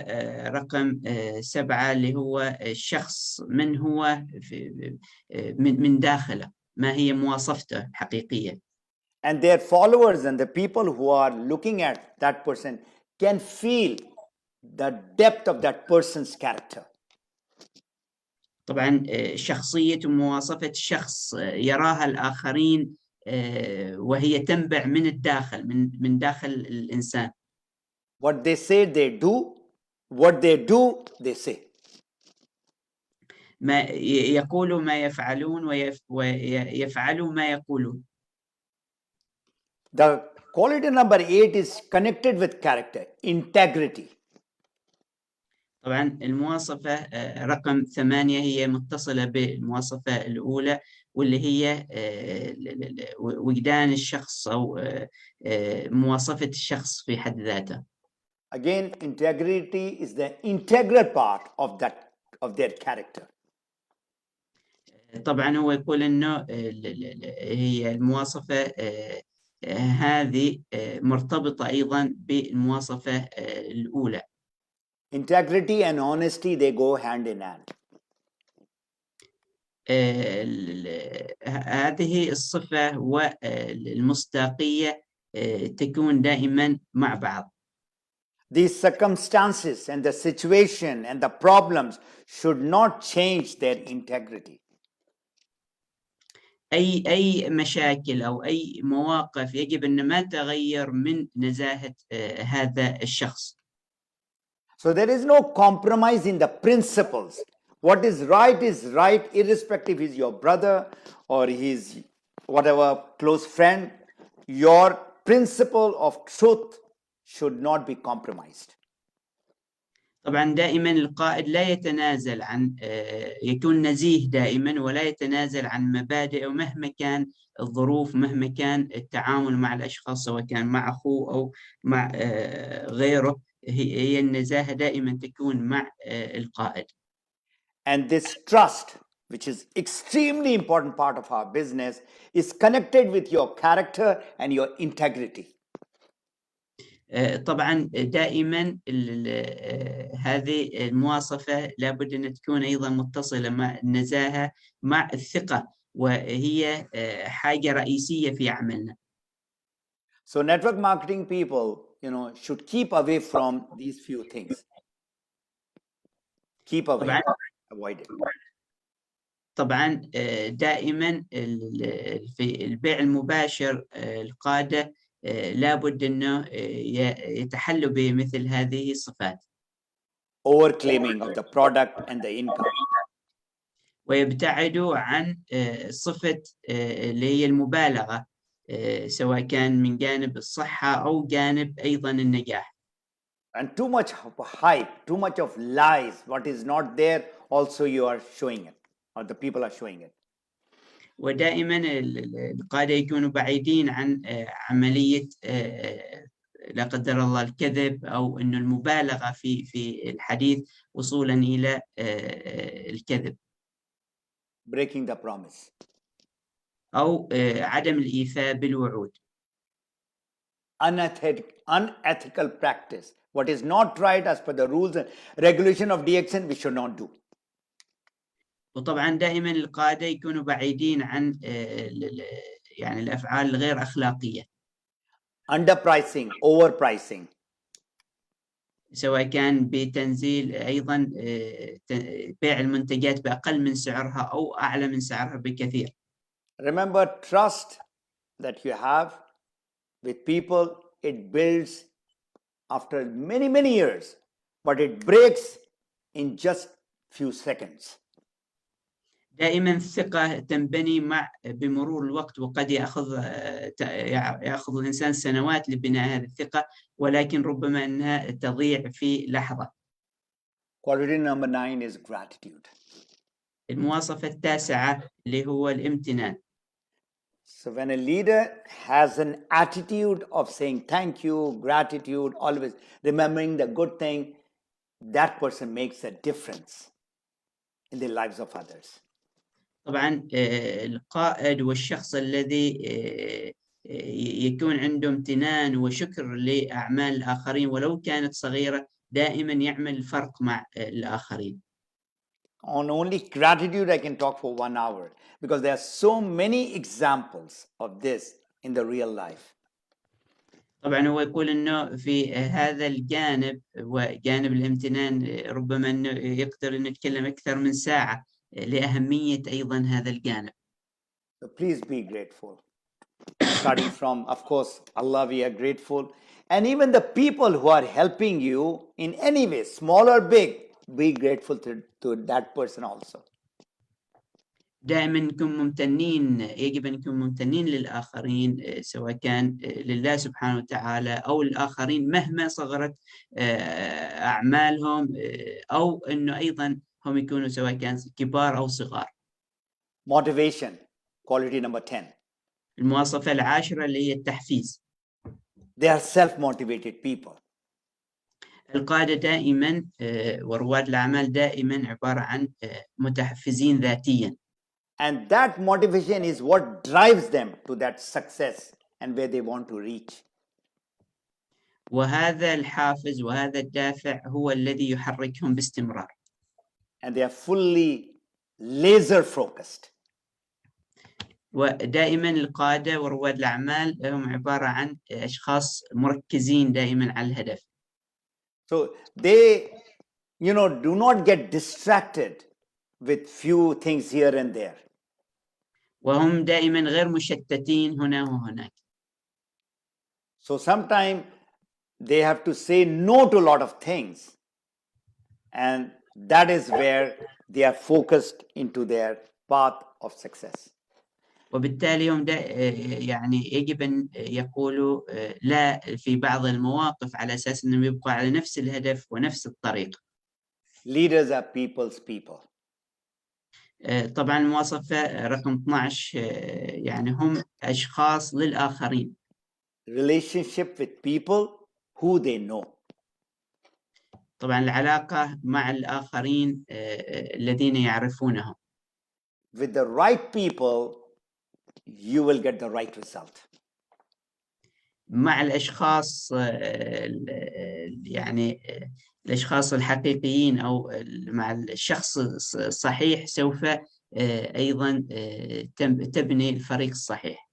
رقم 7 اللي هو الشخص من هو من داخله، ما هي مواصفته الحقيقية. And their followers and the people who are looking at that person can feel the depth of that person's character. طبعا شخصية ومواصفة الشخص يراها الآخرين وهي تنبع من الداخل، من داخل الإنسان. What they say, they do. What they do, they say. ما يقولوا ما يفعلون ويفعلوا ما يقولون. The quality number 8 is connected with character, integrity. طبعا المواصفة رقم 8 هي متصلة بالمواصفة الأولى، واللي هي وجدان الشخص أو مواصفة الشخص في حد ذاته. Again, integrity is the integral part of their character. طبعا هو يقول إنه هي المواصفة هذه مرتبطة أيضا بالمواصفة الأولى. Integrity and honesty, they go hand in hand. هذه الصفة والمصداقية تكون دائما مع بعض. These circumstances and the situation and the problems should not change their integrity. أي مشاكل أو أي مواقف يجب أن ما تغير من نزاهة هذا الشخص. So there is no compromise in the principles. What is right, irrespective he's your brother or he's whatever close friend. Your principle of truth should not be compromised. طبعا دائما القائد لا يتنازل عن يكون نزيه دائما، ولا يتنازل عن مبادئه مهما كان الظروف، مهما كان التعامل مع الأشخاص، سواء كان مع أخوه أو مع غيره. هي النزاهة دائما تكون مع القائد. And this trust, which is extremely important part of our business, is connected with your character and your integrity. طبعا دائما هذه المواصفة لابد أن تكون أيضا متصلة مع النزاهة مع الثقة، وهي حاجة رئيسية في عملنا. So network marketing people, should keep away from these few things. Keep away, avoid it. طبعا دائما في البيع المباشر القادة لابد أنه يتحلوا بمثل هذه الصفات. Overclaiming of the product and the income. ويبتعدوا عن صفة اللي هي المبالغة، سواء كان من جانب الصحة أو جانب أيضا النجاح. And too much hype, too much of lies, what is not there, also you are showing it, or the people are showing it. ودائما القادة يكونوا بعيدين عن عملية لا قدر الله الكذب أو إنه المبالغة في الحديث وصولا إلى الكذب. Breaking the promise. أو عدم الإيفاء بالوعود. Unethical practice. What is not right as per the rules and regulation of DXN, we should not do. وطبعا دائما القادة يكونوا بعيدين عن يعني الأفعال الغير أخلاقية. Underpricing, overpricing. سواء كان بتنزيل أيضا بيع المنتجات بأقل من سعرها أو أعلى من سعرها بكثير. Remember, trust that you have with people, it builds after many, many years. but it breaks in just few seconds. دائما الثقة تنبني بمرور الوقت، وقد يأخذ الإنسان سنوات لبناء هذه الثقة، ولكن ربما أنها تضيع في لحظة. Quality number 9 is gratitude. المواصفة التاسعة اللي هو الامتنان. So when a leader has an attitude of saying thank you, gratitude, always remembering the good thing, that person makes a difference in the lives of others. طبعا القائد والشخص الذي يكون عنده امتنان وشكر لأعمال الآخرين ولو كانت صغيرة دائما يعمل الفرق مع الآخرين. On only gratitude, I can talk for 1 hour because there are so many examples of this in the real life. طبعا هو يقول انه في هذا الجانب وجانب الامتنان ربما انه يقدر انه يتكلم اكثر من ساعة لأهمية ايضا هذا الجانب. So please be grateful. Starting from, of course, Allah, we are grateful. And even the people who are helping you in any way, small or big, be grateful to that person also. دائما نكون ممتنين، يجب أن نكون ممتنين للآخرين سواء كان لله سبحانه وتعالى أو الآخرين مهما صغرت أعمالهم، أو أنه أيضا هم يكونوا سواء كان كبار أو صغار. Motivation, quality number 10. المواصفة العاشرة اللي هي التحفيز. They are self-motivated people. القادة دائما ورواد الأعمال دائما عبارة عن متحفزين ذاتيا. And that motivation is what drives them to that success and where they want to reach. وهذا الحافز وهذا الدافع هو الذي يحركهم باستمرار. And they are fully laser focused. ودائما القادة ورواد الأعمال هم عبارة عن أشخاص مركزين دائما على الهدف. So they, do not get distracted with few things here and there. وهم دائما غير مشتتين هنا وهناك. So sometimes they have to say no to a lot of things. And that is where they are focused into their path of success. وبالتالي هم يعني يجب أن يقولوا لا في بعض المواقف على أساس أنهم يبقوا على نفس الهدف ونفس الطريق. Leaders are people's people. طبعا المواصفة رقم 12 يعني هم أشخاص للآخرين. Relationship with people who they know. طبعا العلاقة مع الآخرين الذين يعرفونهم. With the right people, you will get the right result. مع الأشخاص يعني الأشخاص الحقيقيين أو مع الشخص الصحيح سوف أيضا تبني الفريق الصحيح.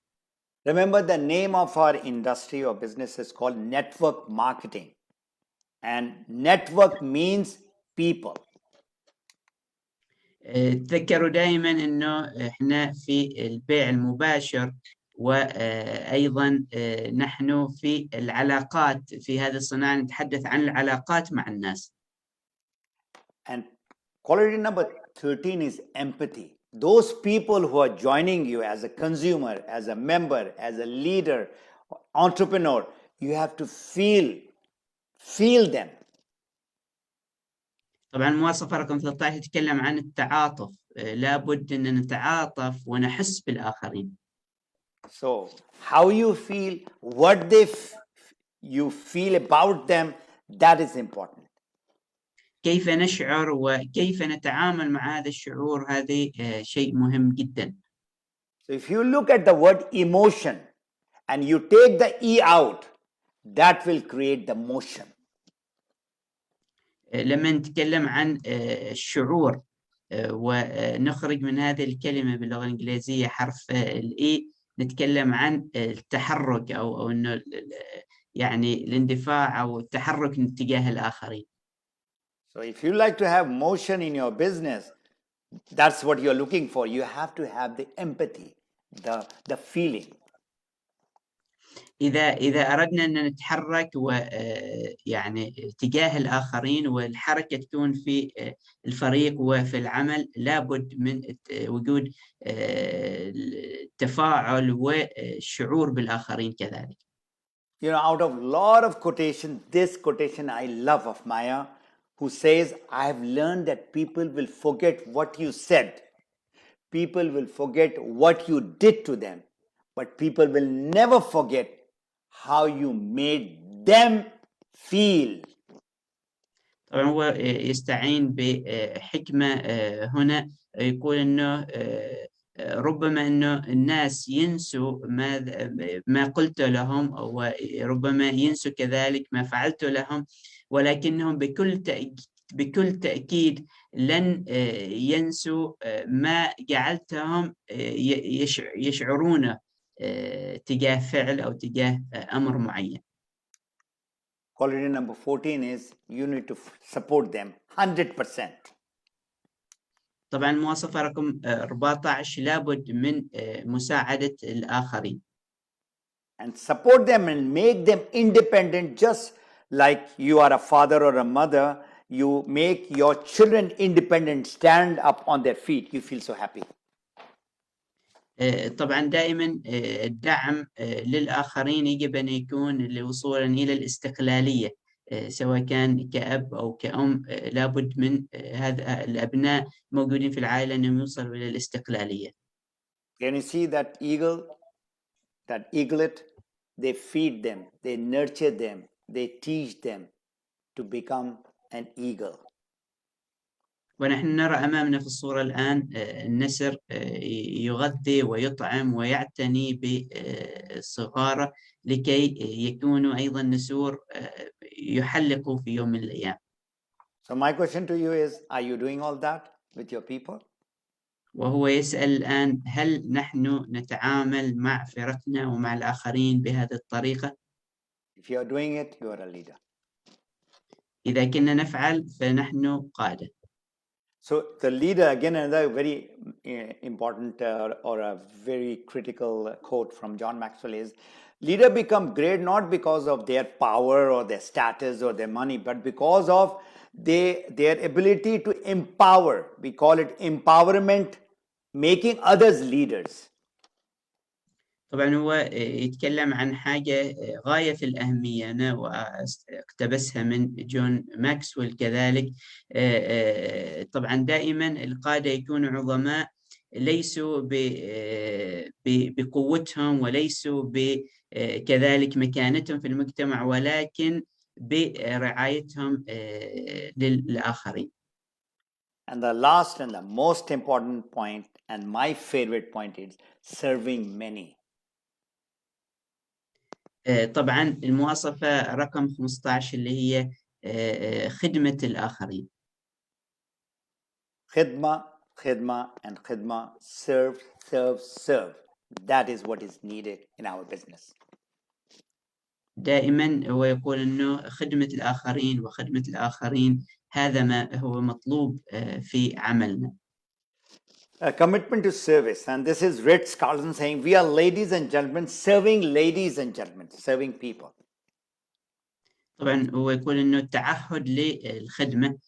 Remember, the name of our industry or business is called network marketing. And network means people. تذكروا دائما أنه إحنا في البيع المباشر وأيضا نحن في العلاقات في هذه الصناعة نتحدث عن العلاقات مع الناس. And quality number 13 is empathy. Those people who are joining you as a consumer, as a member, as a leader, entrepreneur, you have to feel them. طبعا المواصفة رقم 13 تتكلم عن التعاطف. لابد أن نتعاطف ونحس بالآخرين. So how you feel, what you feel about them, that is important. كيف نشعر وكيف نتعامل مع هذا الشعور، هذا شيء مهم جدا. So if you look at the word emotion and you take the E out, that will create the motion. لما نتكلم عن الشعور ونخرج من هذه الكلمة باللغة الإنجليزية حرف الإي، نتكلم عن التحرك أو إنه يعني الاندفاع أو التحرك تجاه الآخرين. So if you like to have motion in your business, that's what you're looking for. You have to have the empathy, the feeling. إذا أردنا أن نتحرك يعني تجاه الآخرين والحركة تكون في الفريق وفي العمل، لابد من وجود التفاعل والشعور بالآخرين كذلك. You know, out of a lot of quotation, this quotation I love of Maya, who says, I have learned that people will forget what you said. People will forget what you did to them, but people will never forget how you made them feel. طبعا هو يستعين بحكمة هنا، يقول أنه ربما أنه الناس ينسوا ما قلت لهم، وربما ينسوا كذلك ما فعلت لهم، ولكنهم بكل تأكيد لن ينسوا ما جعلتهم يشعرون تجاه فعل أو تجاه أمر معين. Quality number 14 is you need to support them 100%. طبعا المواصفة رقم 14 لابد من مساعدة الآخرين. And support them and make them independent, just like you are a father or a mother. You make your children independent, stand up on their feet. You feel so happy. طبعا دائما الدعم للآخرين يجب أن يكون وصولا إلى الاستقلالية، سواء كان كأب أو كأم. لابد من هذا الأبناء موجودين في العائلة أنهم يوصلوا إلى الاستقلالية. Can you see that eagle, that eaglet? They feed them, they nurture them, they teach them to become an eagle. ونحن نرى أمامنا في الصورة الآن النسر يغذي ويطعم ويعتني بصغاره لكي يكونوا أيضا نسور يحلقوا في يوم من الأيام. So my question to you is, are you doing all that with your people? وهو يسأل الآن، هل نحن نتعامل مع فرقنا ومع الآخرين بهذه الطريقة؟ If you are doing it, you are a leader. إذا كنا نفعل فنحن قادة. So the leader, again, another very important or a very critical quote from John Maxwell is, leader become great not because of their power or their status or their money, but because of their ability to empower. We call it empowerment, making others leaders. طبعا هو يتكلم عن حاجة غاية في الأهمية، أنا واقتبسها من جون ماكسويل كذلك. طبعا دائما القادة يكونوا عظماء ليسوا بقوتهم وليسوا كذلك مكانتهم في المجتمع، ولكن برعايتهم للآخرين. And the last and the most important point, and my favorite point, is serving many. طبعا المواصفة رقم 15 اللي هي خدمة الآخرين. خدمة and خدمة, serve. That is what is needed in our business. دائما هو يقول أنه خدمة الآخرين وخدمة الآخرين هذا ما هو مطلوب في عملنا. A commitment to service, and this is Ritz Carlson saying, we are ladies and gentlemen serving ladies and gentlemen, serving people. طبعا هو يقول أنه التعهد للخدمة،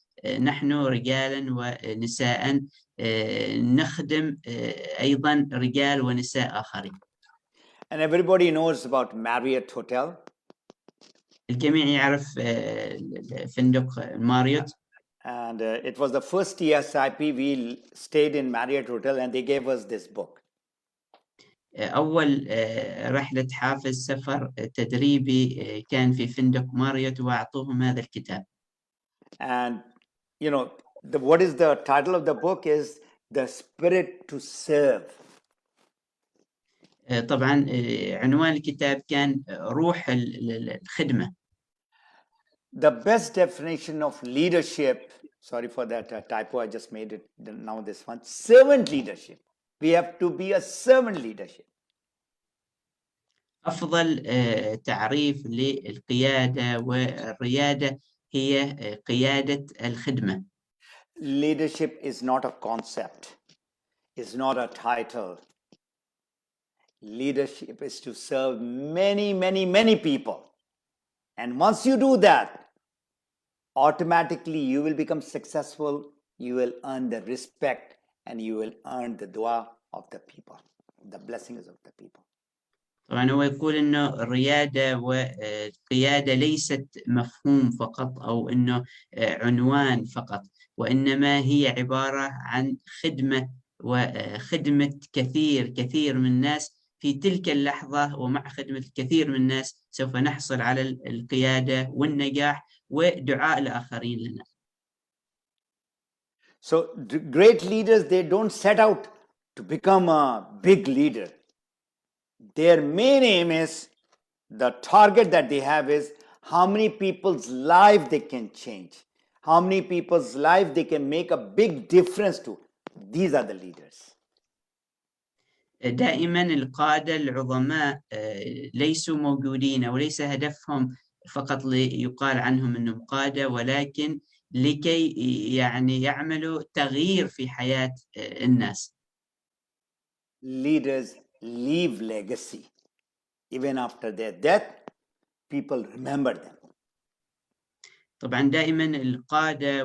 نحن رجالا ونساء نخدم أيضا رجال ونساء آخرين. And everybody knows about Marriott Hotel. الجميع يعرف فندق ماريوت. And it was the first TSIP we stayed in Marriott Hotel, and they gave us this book. أول رحلة حافز سفر تدريبي كان في فندق ماريوت وأعطوهم هذا الكتاب. And you know, what is the title of the book is The Spirit to Serve. طبعا عنوان الكتاب كان روح الخدمة. The best definition of leadership, sorry for that typo, I just made it now this one, servant leadership. We have to be a servant leadership. أفضل تعريف للقيادة والريادة هي قيادة الخدمة. Leadership is not a concept, it's not a title. Leadership is to serve many, many, many people. And once you do that, automatically you will become successful, you will earn the respect, and you will earn the dua of the people, the blessings of the people. طبعا هو يقول إنه الريادة والقيادة ليست مفهوم فقط أو إنه عنوان فقط، وإنما هي عبارة عن خدمة وخدمة كثير من الناس في تلك اللحظة، ومع خدمة الكثير من الناس سوف نحصل على القيادة والنجاح ودعاء الآخرين لنا. So great leaders, they don't set out to become a big leader. Their main aim is, the target that they have is how many people's life they can change, how many people's life they can make a big difference to. These are the leaders. دائما القادة العظماء ليسوا موجودين أو ليس هدفهم فقط ليقال عنهم أنهم قادة، ولكن لكي يعني يعملوا تغيير في حياة الناس. Leaders leave legacy. Even after their death, people remember them. طبعا دائما القادة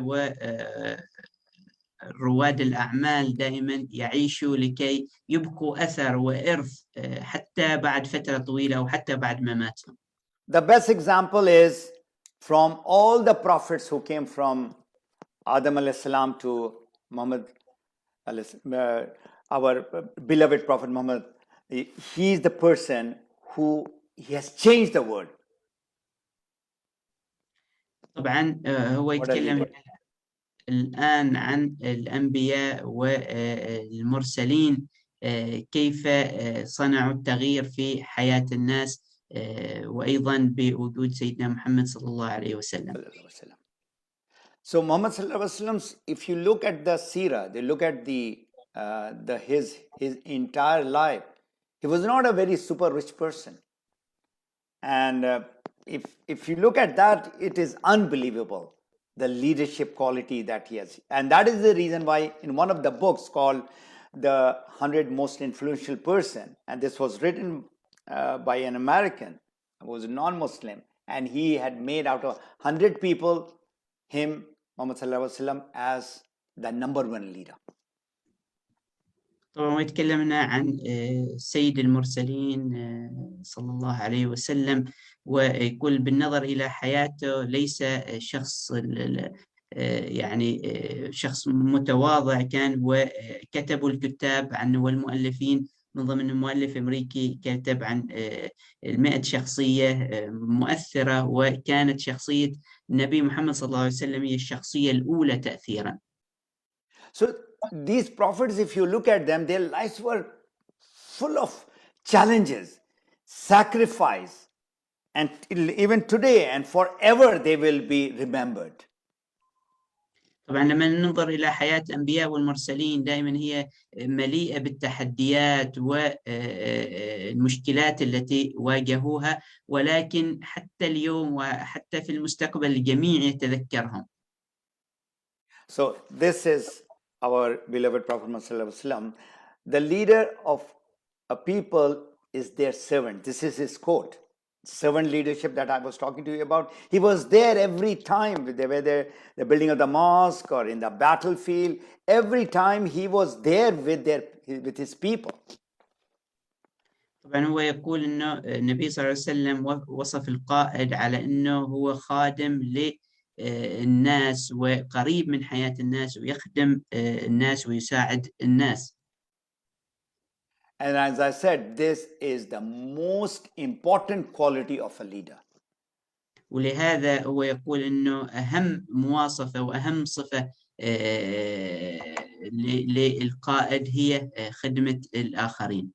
رواد الأعمال دائما يعيشوا لكي يبقوا أثر وإرث حتى بعد فترة طويلة أو حتى بعد مماتهم. The best example is from all the prophets who came from Adam alayhi salam to Muhammad, our beloved Prophet Muhammad. He is the person who has changed the world. طبعا هو يتكلم الآن عن الأنبياء والمرسلين كيف صنعوا التغيير في حياة الناس، وأيضا بوجود سيدنا محمد صلى الله عليه وسلم. So Muhammad sallallahu alaihi wasallam, if you look at the seerah, they look at his entire life, he was not a very super rich person. And if you look at that, it is unbelievable, the leadership quality that he has. And that is the reason why in one of the books called The 100 Most Influential Person, and this was written by an American who was a non-Muslim, and he had made out of 100 people him, Muhammad sallallahu alaihi wasallam, as the number one leader. طبعا يتكلمنا عن سيد المرسلين صلى الله عليه وسلم، ويقول بالنظر إلى حياته ليس شخص يعني شخص متواضع كان، وكتبوا الكتاب عنه والمؤلفين، من ضمن مؤلف أمريكي كتب عن 100 شخصية مؤثرة، وكانت شخصية النبي محمد صلى الله عليه وسلم هي الشخصية الأولى تأثيرا. So these prophets, if you look at them, their lives were full of challenges, sacrifice, and even today and forever they will be remembered. طبعا لما ننظر إلى حياة الأنبياء والمرسلين دائما هي مليئة بالتحديات والمشكلات التي واجهوها، ولكن حتى اليوم وحتى في المستقبل الجميع يتذكرهم. So this is our beloved Prophet Muhammad. The leader of a people is their servant. This is his quote. Servant leadership that I was talking to you about. He was there every time, whether the building of the mosque or in the battlefield. Every time he was there with his people. طبعا هو يقول إنه النبي صلى الله عليه وسلم وصف القائد على إنه هو خادم للناس وقريب من حياة الناس ويخدم الناس ويساعد الناس. And as I said, this is the most important quality of a leader. ولهذا هو يقول إنه أهم مواصفة وأهم صفة للقائد هي خدمة الآخرين.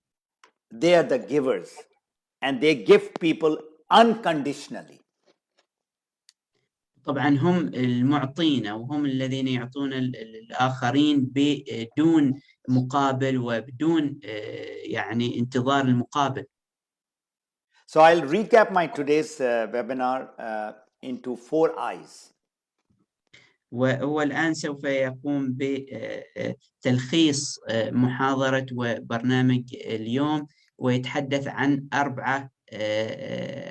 They are the givers and they give people unconditionally. طبعا هم المعطين وهم الذين يعطون الآخرين بدون مقابل وبدون يعني انتظار المقابل. So I'll recap my today's webinar into 4 I's. وهو الآن سوف يقوم بتلخيص محاضرة وبرنامج اليوم، ويتحدث عن 4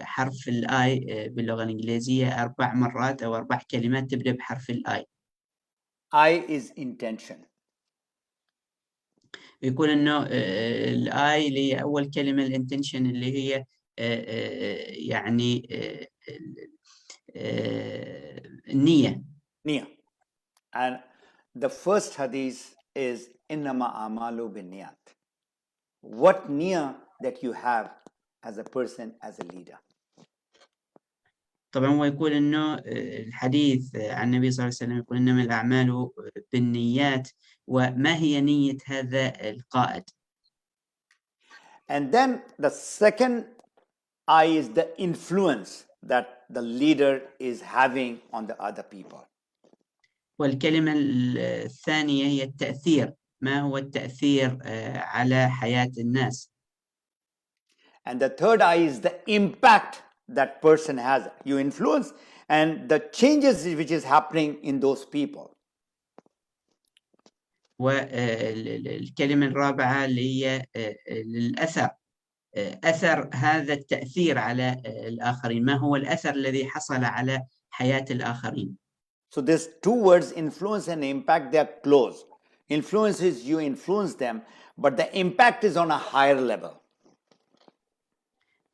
حرف الآي باللغة الإنجليزية 4 مرات أو 4 كلمات تبدأ بحرف الآي. I is intention. يقول إنه الآي اللي هي أول كلمة الانتنشن اللي هي يعني النية. Niya. And the first hadith is Innama amalu binniyat. What niya that you have as a person, as a leader? طبعا هو يقول إنه الحديث عن النبي صلى الله عليه وسلم يقول إنما الأعمال بالنيات، وما هي نية هذا القائد. And then the second I is the influence that the leader is having on the other people. والكلمة الثانية هي التأثير، ما هو التأثير على حياة الناس. And the third I is the impact that person has. You influence and the changes which is happening in those people. والكلمة الرابعة اللي هي الأثر، أثر هذا التأثير على الآخرين، ما هو الأثر الذي حصل على حياة الآخرين. So these 2 words, influence and impact, they are close. Influence is you influence them, but the impact is on a higher level.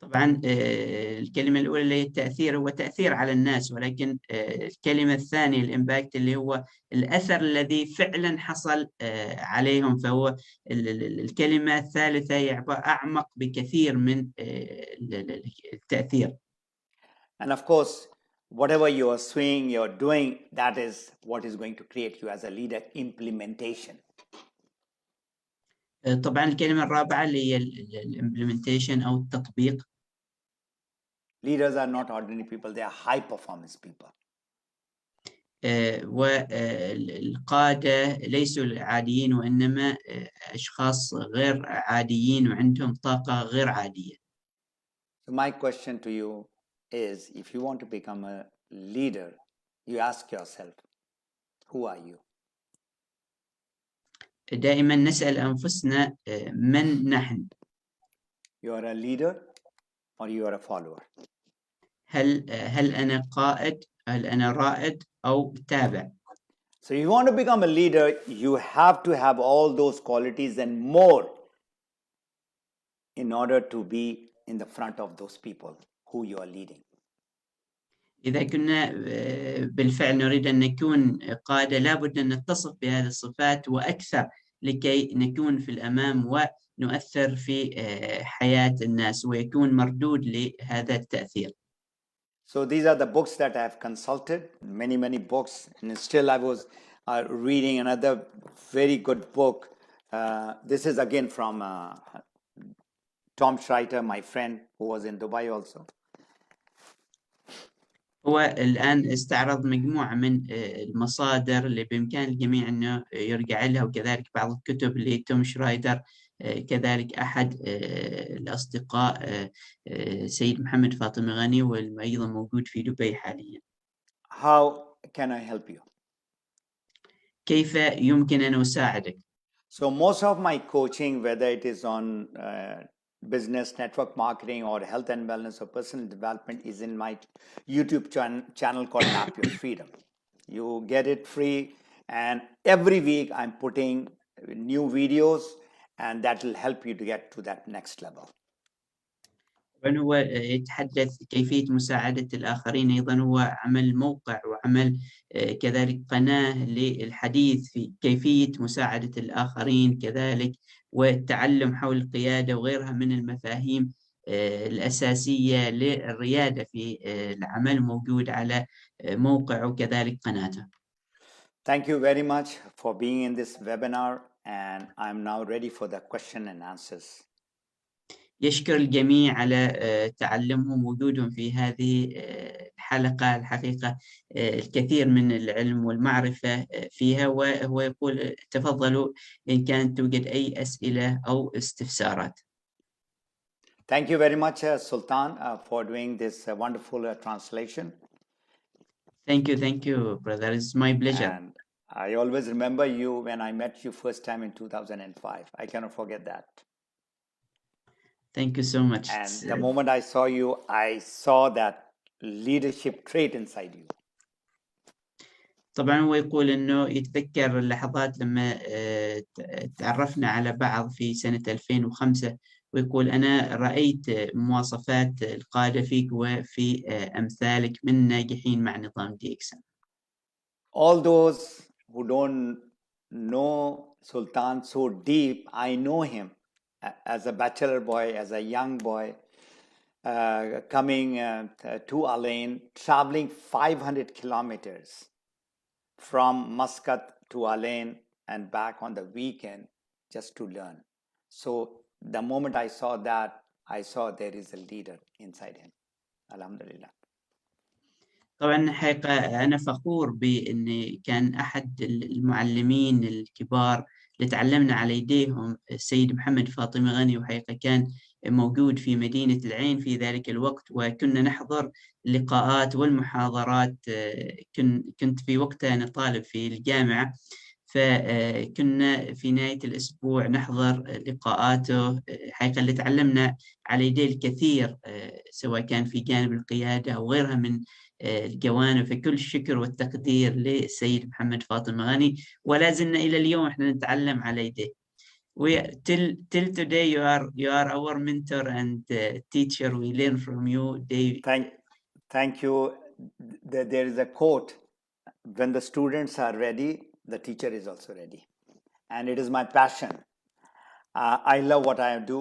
طبعا الكلمة الأولى اللي هي التأثير هو تأثير على الناس، ولكن الكلمة الثانية الإمباكت اللي هو الأثر الذي فعلا حصل عليهم، فهو الكلمة الثالثة هي أعمق بكثير من التأثير. And of course, whatever you are saying, you're doing, that is what is going to create you as a leader, implementation. طبعا الكلمة الرابعة اللي هي الامبلمنتيشن أو التطبيق. Leaders are not ordinary people, they are high performance people. والقادة ليسوا عاديين، وإنما أشخاص غير عاديين وعندهم طاقة غير عادية. So my question to you is, if you want to become a leader, you ask yourself, who are you? دائما نسأل أنفسنا من نحن؟ You are a leader or you are a follower? هل أنا قائد؟ هل أنا رائد أو تابع؟ So if you want to become a leader, you have to have all those qualities and more in order to be in the front of those people who you are leading. إذا كنا بالفعل نريد أن نكون قادة، لابد أن نتصف بهذه الصفات وأكثر لكي نكون في الأمام ونؤثر في حياة الناس ويكون مردود لهذا التأثير. So these are the books that I have consulted, many books, and still I was reading another very good book. This is again from Tom Schreiter, my friend who was in Dubai also. هو الآن استعرض مجموعة من المصادر اللي بإمكان الجميع أنه يرجع لها، وكذلك بعض الكتب لتوم شرايدر، كذلك أحد الأصدقاء سيد محمد فاطمي غني، وأيضا موجود في دبي حاليا. How can I help you? كيف يمكن أن أساعدك؟ So most of my coaching, whether it is on business, network marketing, or health and wellness or personal development, is in my YouTube channel called Map Your Freedom. You get it free, and every week I'm putting new videos, and that will help you to get to that next level. هو يتحدث كيفية مساعدة الآخرين، أيضا هو عمل موقع وعمل كذلك قناة للحديث في كيفية مساعدة الآخرين كذلك، والتعلم حول القيادة وغيرها من المفاهيم الأساسية للريادة في العمل، موجود على موقع وكذلك قناته. Thank you very much for being in this webinar, and I'm now ready for the question and answers. يشكر الجميع على تعلمهم ووجودهم في هذه الحلقة. الحقيقة الكثير من العلم والمعرفة فيها، وهو يقول تفضلوا إن كانت توجد أي أسئلة أو استفسارات. Thank you very much, Sultan, for doing this wonderful translation. Thank you, brother. It's my pleasure. And I always remember you when I met you first time in 2005. I cannot forget that. Thank you so much. And It's, the moment I saw you, I saw that leadership trait inside you. طبعا هو يقول انه يتذكر اللحظات لما تعرفنا على بعض في سنة 2005 ويقول انا رأيت مواصفات القادة فيك وفي امثالك من ناجحين مع نظام DXN. All those who don't know Sultan so deep, I know him as a bachelor boy, as a young boy, coming to Al-Ain, traveling 500 kilometers from Muscat to Al-Ain and back on the weekend just to learn. So the moment I saw that, I saw there is a leader inside him. Alhamdulillah. طبعا حقيقة أنا فخور بأن كان أحد المعلمين الكبار اللي تعلمنا على يديهم السيد محمد فاطمي غني، وحقيقة كان موجود في مدينة العين في ذلك الوقت، وكنا نحضر اللقاءات والمحاضرات. كنت في وقتها أنا طالب في الجامعة، فكنا في نهاية الأسبوع نحضر لقاءاته. حقيقة اللي تعلمنا على يديه الكثير سواء كان في جانب القيادة أو غيرها من الجوانب. فكل الشكر والتقدير للسيد محمد فاطمي غني، ولا زلنا إلى اليوم إحنا نتعلم على يديه. Till today you are our mentor and teacher. We learn from you daily. Thank you. There is a quote: when the students are ready, the teacher is also ready. And it is my passion. I love what I do.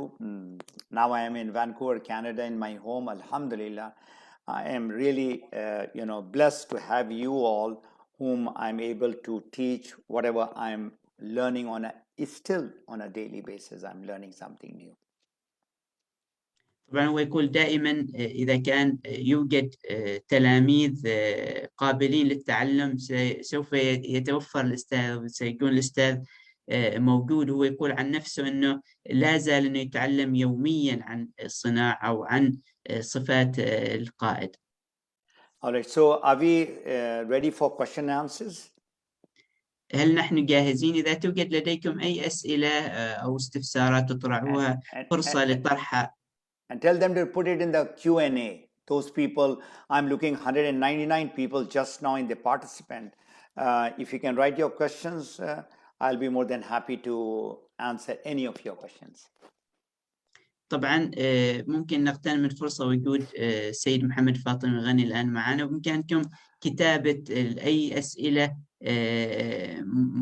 Now I am in Vancouver, Canada, in my home. Alhamdulillah. I am really, blessed to have you all, whom I'm able to teach whatever I'm learning still on a daily basis. I'm learning something new. طبعا هو يقول دائما إذا كان يوجد تلاميذ قابلين للتعلم سوف يتوفر الأستاذ وسيكون الأستاذ موجود. هو يقول عن نفسه أنه لا زال أنه يتعلم يوميا عن الصناعة وعن صفات القائد. All right, so are we ready for question and answers? هل نحن جاهزين؟ إذا توجد لديكم أي أسئلة أو استفسارات تطرحوها فرصة لطرحها. And tell them to put it in the Q&A. Those people, I'm looking 199 people just now in the participant. If you can write your questions, I'll be more than happy to answer any of your questions. طبعا ممكن نغتنم الفرصة وجود السيد محمد فاطمي غني الآن معنا، وبإمكانكم كتابة أي أسئلة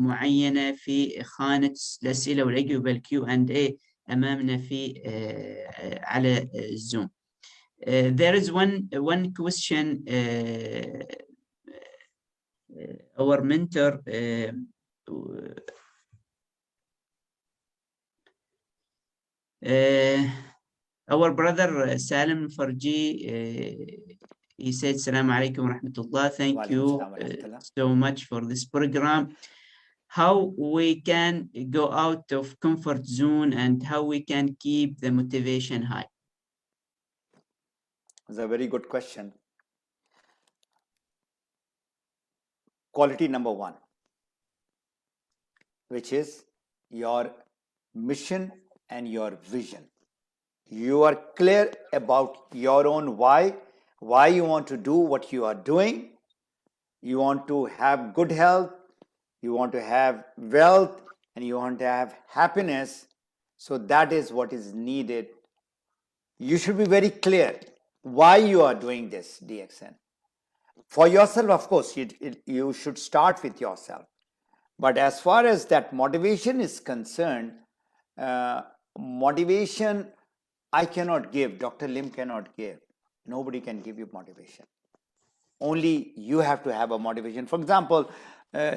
معينة في خانة الأسئلة والأجوبة Q&A أمامنا في على الزوم. There is one question. Our mentor our brother Salim Farji, he said, Assalamu alaikum wa rahmatullah. Thank you so much for this program. How we can go out of comfort zone and how we can keep the motivation high? That's a very good question. Quality number one, which is your mission and your vision. You are clear about your own why you want to do what you are doing. You want to have good health, you want to have wealth, and you want to have happiness. So that is what is needed. You should be very clear why you are doing this DXN. For yourself, of course, you should start with yourself. But as far as that motivation is concerned, motivation I cannot give, Dr. Lim cannot give. Nobody can give you motivation. Only you have to have a motivation. For example,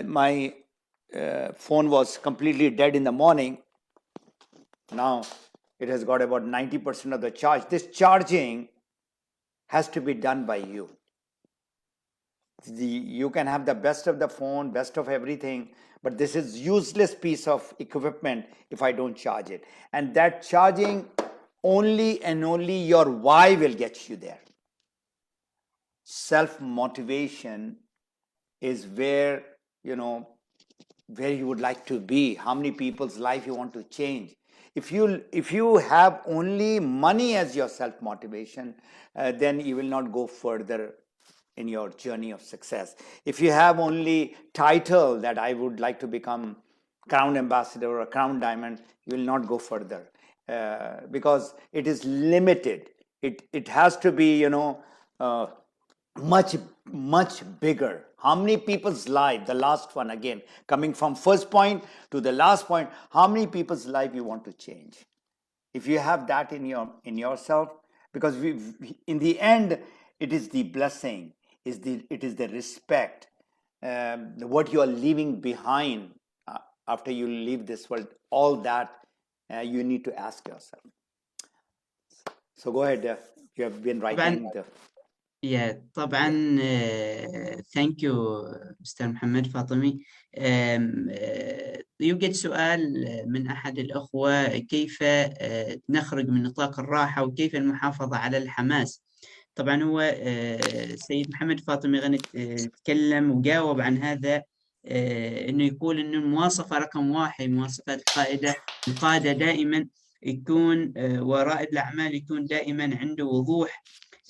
my phone was completely dead in the morning. Now it has got about 90% of the charge. This charging has to be done by you. You can have the best of the phone, best of everything, but this is useless piece of equipment if I don't charge it. And that charging, only and only your why will get you there. Self-motivation is where you would like to be, how many people's life you want to change. If you have only money as your self-motivation, then you will not go further in your journey of success. If you have only title that I would like to become Crown Ambassador or a Crown Diamond, you will not go further because it is limited. It has to be, much bigger. How many people's life, the last one again, coming from first point to the last point, how many people's life you want to change? If you have that in yourself, because in the end, it is the blessing, it is the respect, what you are leaving behind after you leave this world, all that you need to ask yourself. So go ahead, you have been writing the... طبعا thank you مستر محمد فاطمي. يوجد سؤال من أحد الأخوة: كيف نخرج من نطاق الراحة وكيف المحافظة على الحماس؟ طبعا هو سيد محمد فاطمي غني تكلم وجاوب عن هذا، إنه يقول إنه المواصفة رقم 1 مواصفات القادة دائما يكون ورائد الأعمال يكون دائما عنده وضوح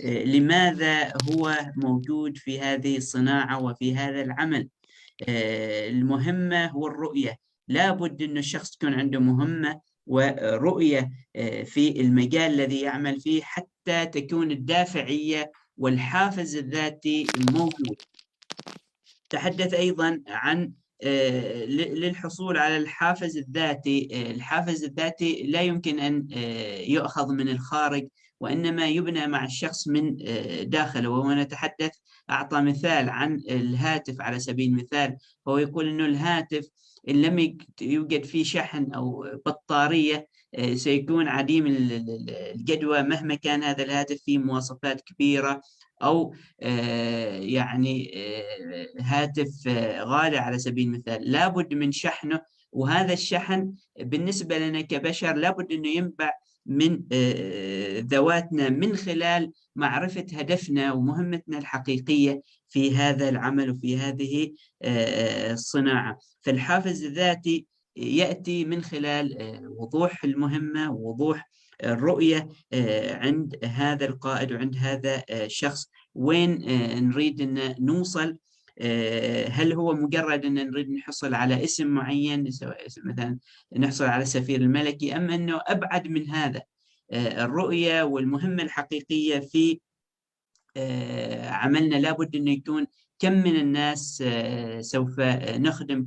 لماذا هو موجود في هذه الصناعة وفي هذا العمل. المهمة هو الرؤية، لابد أن الشخص تكون عنده مهمة ورؤية في المجال الذي يعمل فيه حتى تكون الدافعية والحافز الذاتي موجود. تحدث أيضا عن للحصول على الحافز الذاتي. الحافز الذاتي لا يمكن أن يؤخذ من الخارج، وإنما يبنى مع الشخص من داخله. وهو نتحدث، أعطى مثال عن الهاتف على سبيل المثال، هو يقول أنه الهاتف إن لم يوجد فيه شحن أو بطارية سيكون عديم الجدوى مهما كان هذا الهاتف فيه مواصفات كبيرة، أو يعني هاتف غالي على سبيل المثال. لابد من شحنه، وهذا الشحن بالنسبة لنا كبشر لابد أنه ينبع من ذواتنا من خلال معرفة هدفنا ومهمتنا الحقيقية في هذا العمل وفي هذه الصناعة. فالحافز الذاتي يأتي من خلال وضوح المهمة ووضوح الرؤية عند هذا القائد وعند هذا الشخص، وين نريد أن نوصل. هل هو مجرد أن نريد نحصل على اسم معين، سواء مثلا نحصل على السفير الملكي، أم أنه أبعد من هذا؟ الرؤية والمهمة الحقيقية في عملنا لابد أنه يكون كم من الناس سوف نخدم،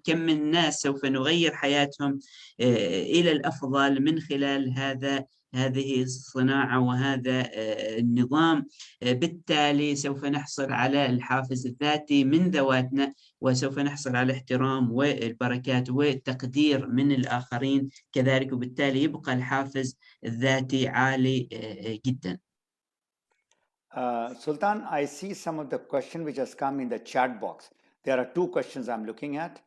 كم من الناس سوف نغير حياتهم إلى الأفضل من خلال هذه الصناعة وهذا النظام. بالتالي سوف نحصل على الحافز الذاتي من ذواتنا، وسوف نحصل على الاحترام والبركات والتقدير من الآخرين كذلك، وبالتالي يبقى الحافز الذاتي عالي جدا. Sultan, I see some of the questions which has come in the chat box. There are 2 questions I'm looking at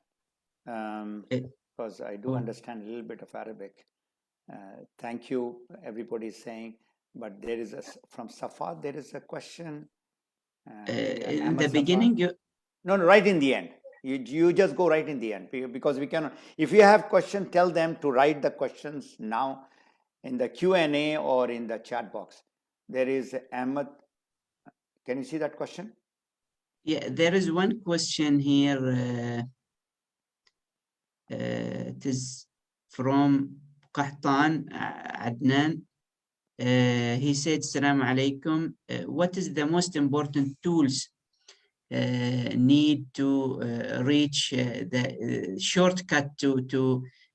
because I do understand a little bit of Arabic. Thank you, everybody is saying, but there is from Safa, there is a question. In the beginning, no, right in the end. You just go right in the end, because we cannot. If you have questions, tell them to write the questions now in the Q&A or in the chat box. There is Ahmed. Can you see that question? Yeah, there is one question here. It is from Qahtan Adnan. He said, Assalamu alaikum. What is the most important tools need to reach the shortcut to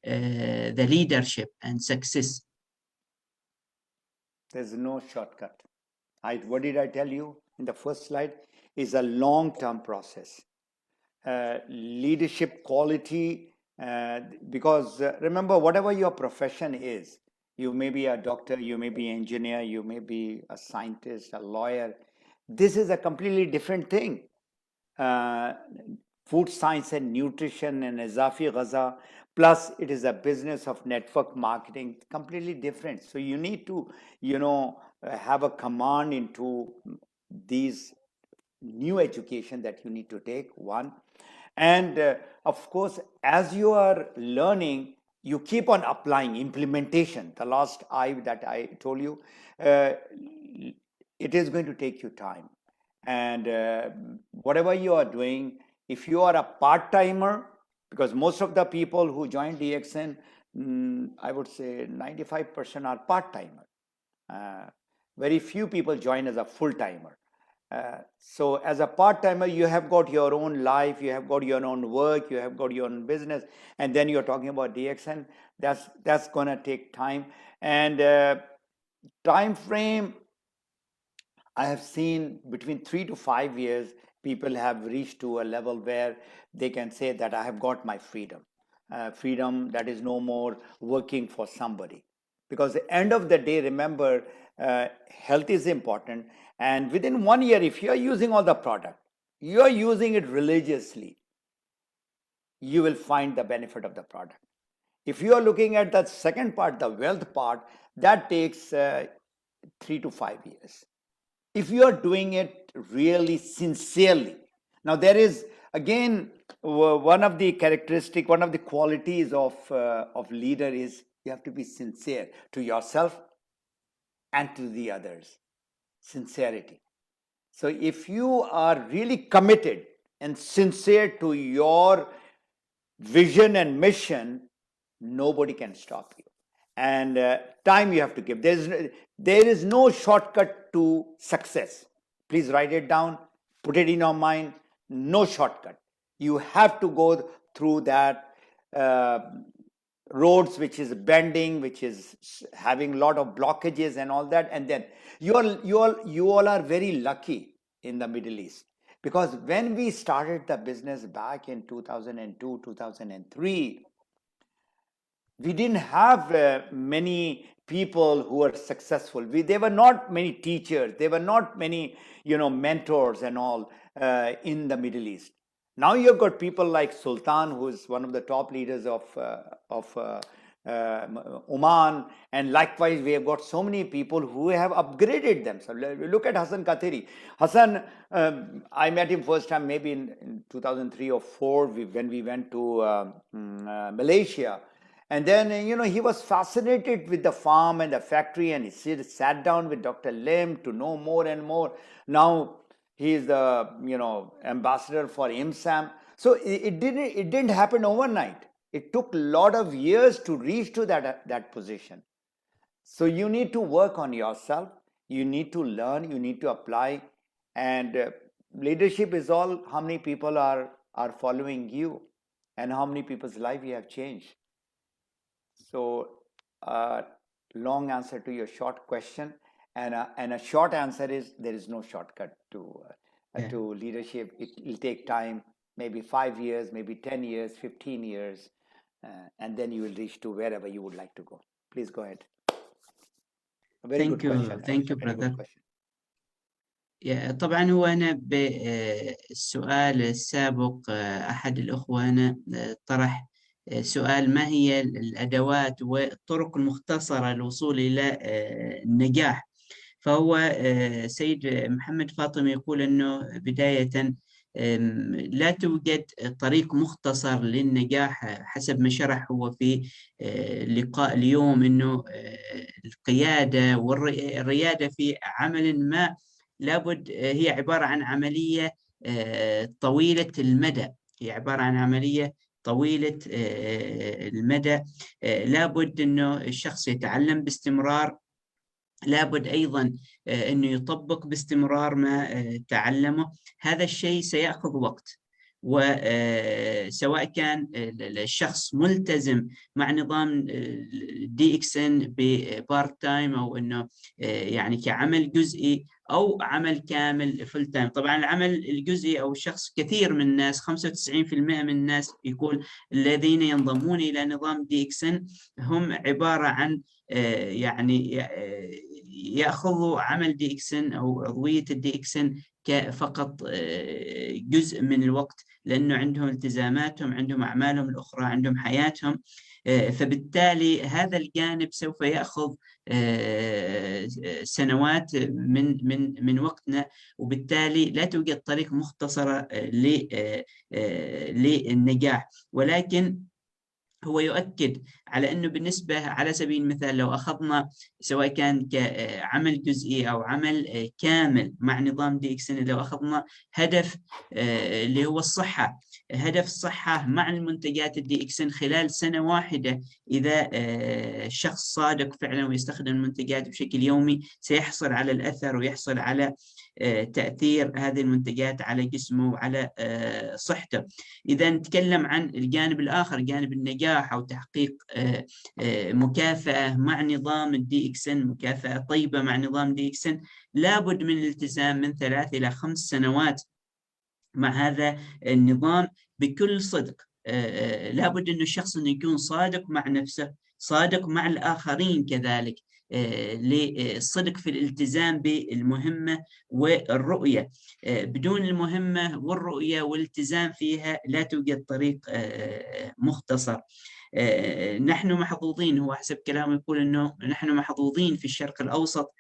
the leadership and success? There's no shortcut. What did I tell you in the first slide? Is a long-term process. Leadership quality, because remember, whatever your profession is, you may be a doctor, you may be an engineer, you may be a scientist, a lawyer. This is a completely different thing. Food science and nutrition and Izafi Ghaza, plus it is a business of network marketing, completely different. So you need to, have a command into these new education that you need to take, one. And of course, as you are learning, you keep on applying implementation. The last I that I told you, it is going to take you time. And whatever you are doing, if you are a part-timer, because most of the people who join DXN, I would say 95% are part-timer. Very few people join as a full-timer. So as a part-timer, you have got your own life, you have got your own work, you have got your own business, and then you're talking about DXN. That's gonna take time. And time frame, I have seen between 3 to 5 years, people have reached to a level where they can say that I have got my freedom. Freedom that is no more working for somebody. Because at the end of the day, remember, health is important. And within 1 year, if you're using all the product, you're using it religiously, you will find the benefit of the product. If you are looking at the second part, the wealth part, that takes 3 to 5 years. If you are doing it really sincerely. Now there is, again, one of the characteristics, one of the qualities of leader is you have to be sincere to yourself and to the others. Sincerity. So if you are really committed and sincere to your vision and mission, nobody can stop you. And time you have to give. There is no shortcut to success. Please write it down, put it in your mind. No shortcut. You have to go through that roads which is bending, which is having a lot of blockages and all that. And then you all are very lucky in the Middle East, because when we started the business back in 2002, 2003, we didn't have many people who were successful. There were not many teachers. There were not many, mentors and all in the Middle East. Now you've got people like Sultan, who is one of the top leaders of Oman, and likewise we have got so many people who have upgraded themselves. Look at Hassan Khatiri. Hassan, I met him first time maybe in 2003 or 4 when we went to Malaysia. And then, he was fascinated with the farm and the factory, and he sat down with Dr. Lim to know more and more. Now he is the, ambassador for IMSAM. So it didn't happen overnight. It took a lot of years to reach to that position. So you need to work on yourself. You need to learn. You need to apply. And leadership is all how many people are following you and how many people's life you have changed. So long answer to your short question, and a short answer is there is no shortcut to leadership. It will take time, maybe 5 years, maybe 10 years, 15 years, and then you will reach to wherever you would like to go. Please go ahead. A very Thank good you, question. thank you, Very brother. good question. طبعا هو أنا بالسؤال السابق أحد الأخوة أنا طرح سؤال: ما هي الأدوات والطرق المختصرة للوصول إلى النجاح؟ فهو سيد محمد فاطمي يقول أنه بداية لا توجد طريق مختصر للنجاح حسب ما شرح هو في لقاء اليوم، أنه القيادة والريادة في عمل ما لابد هي عبارة عن عملية طويلة المدى. هي عبارة عن عملية طويلة المدى. لابد أنه الشخص يتعلم باستمرار، لابد أيضا أنه يطبق باستمرار ما تعلمه. هذا الشيء سيأخذ وقت، وسواء كان الشخص ملتزم مع نظام DXN ببارت تايم أو أنه يعني كعمل جزئي أو عمل كامل فول تايم. طبعا العمل الجزئي أو الشخص، كثير من الناس 95% من الناس يقول الذين ينضمون إلى نظام DXN هم عبارة عن يعني يأخذوا عمل DXN أو عضوية DXN كفقط جزء من الوقت، لأنه عندهم التزاماتهم، عندهم أعمالهم الأخرى، عندهم حياتهم. فبالتالي هذا الجانب سوف يأخذ سنوات من وقتنا، وبالتالي لا توجد طريق مختصرة للنجاح. ولكن هو يؤكد على أنه بالنسبة على سبيل المثال لو أخذنا سواء كان كعمل جزئي أو عمل كامل مع نظام DXN، لو أخذنا هدف اللي هو الصحة، هدف الصحة مع المنتجات DXN خلال سنة واحدة، إذا الشخص صادق فعلا ويستخدم المنتجات بشكل يومي سيحصل على الأثر ويحصل على تأثير هذه المنتجات على جسمه وعلى صحته. إذا نتكلم عن الجانب الآخر، جانب النجاح أو تحقيق مكافأة مع نظام DXN، مكافأة طيبة مع نظام DXN، لابد من الالتزام من 3 إلى 5 سنوات مع هذا النظام بكل صدق. لابد أن الشخص أنه يكون صادق مع نفسه، صادق مع الآخرين كذلك، للصدق في الالتزام بالمهمة والرؤية. بدون المهمة والرؤية والالتزام فيها لا توجد طريق مختصر. نحن محظوظين، هو حسب كلامه يقول أنه نحن محظوظين في الشرق الأوسط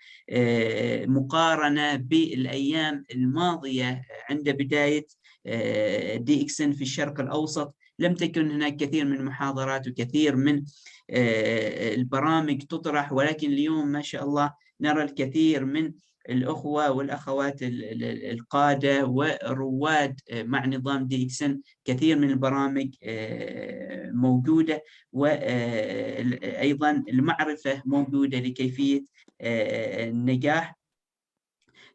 مقارنة بالأيام الماضية عند بداية DXN في الشرق الأوسط. لم تكن هناك كثير من المحاضرات وكثير من البرامج تطرح، ولكن اليوم ما شاء الله نرى الكثير من الأخوة والأخوات القادة ورواد مع نظام DXN، كثير من البرامج موجودة، وأيضا المعرفة موجودة لكيفية النجاح.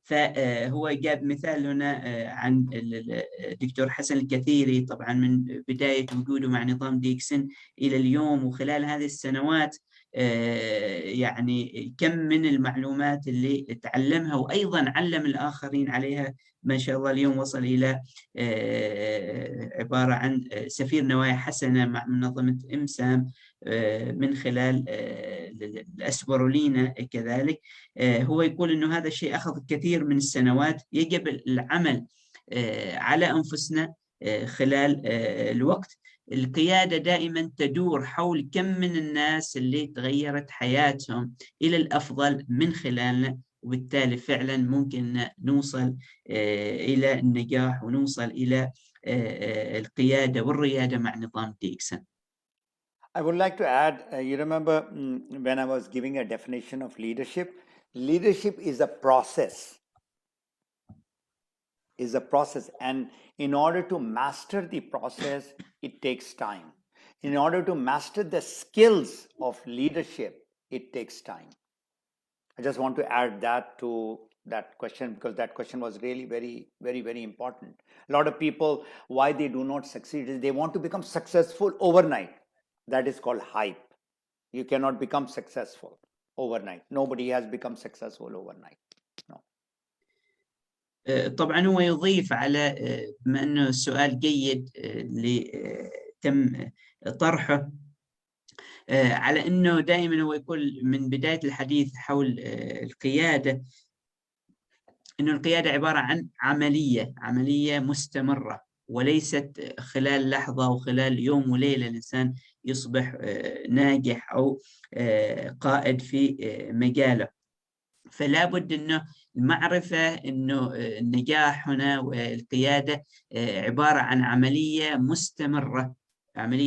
فهو جاب مثال هنا عن الدكتور حسن الكثيري، طبعا من بداية وجوده مع نظام DXN إلى اليوم، وخلال هذه السنوات يعني كم من المعلومات اللي تعلمها وأيضا علم الآخرين عليها. ما شاء الله اليوم وصل إلى عبارة عن سفير نوايا حسنة مع منظمة إمسام من خلال الأسبرولينا كذلك. هو يقول أنه هذا الشيء أخذ كثير من السنوات، يجب العمل على أنفسنا خلال الوقت. القيادة دائما تدور حول كم من الناس اللي تغيرت حياتهم إلى الأفضل من خلالنا، وبالتالي فعلا ممكن نوصل إلى النجاح ونوصل إلى القيادة والريادة مع نظام DXN. I would like to add, you remember when I was giving a definition of leadership, leadership is a process. And in order to master the process, it takes time. In order to master the skills of leadership, it takes time. I just want to add that to that question, because that question was really very, very, very important. A lot of people, why they do not succeed is they want to become successful overnight. That is called hype. You cannot become successful overnight. Nobody has become successful overnight. No. طبعا هو يضيف على بما أنه السؤال جيد اللي تم طرحه، على أنه دائما هو يقول من بداية الحديث حول القيادة أنه القيادة عبارة عن عملية مستمرة، وليست خلال لحظة أو خلال يوم وليلة الإنسان يصبح ناجح أو قائد في مجاله. فلا بد أنه المعرفة أنه النجاح هنا والقيادة عبارة عن عملية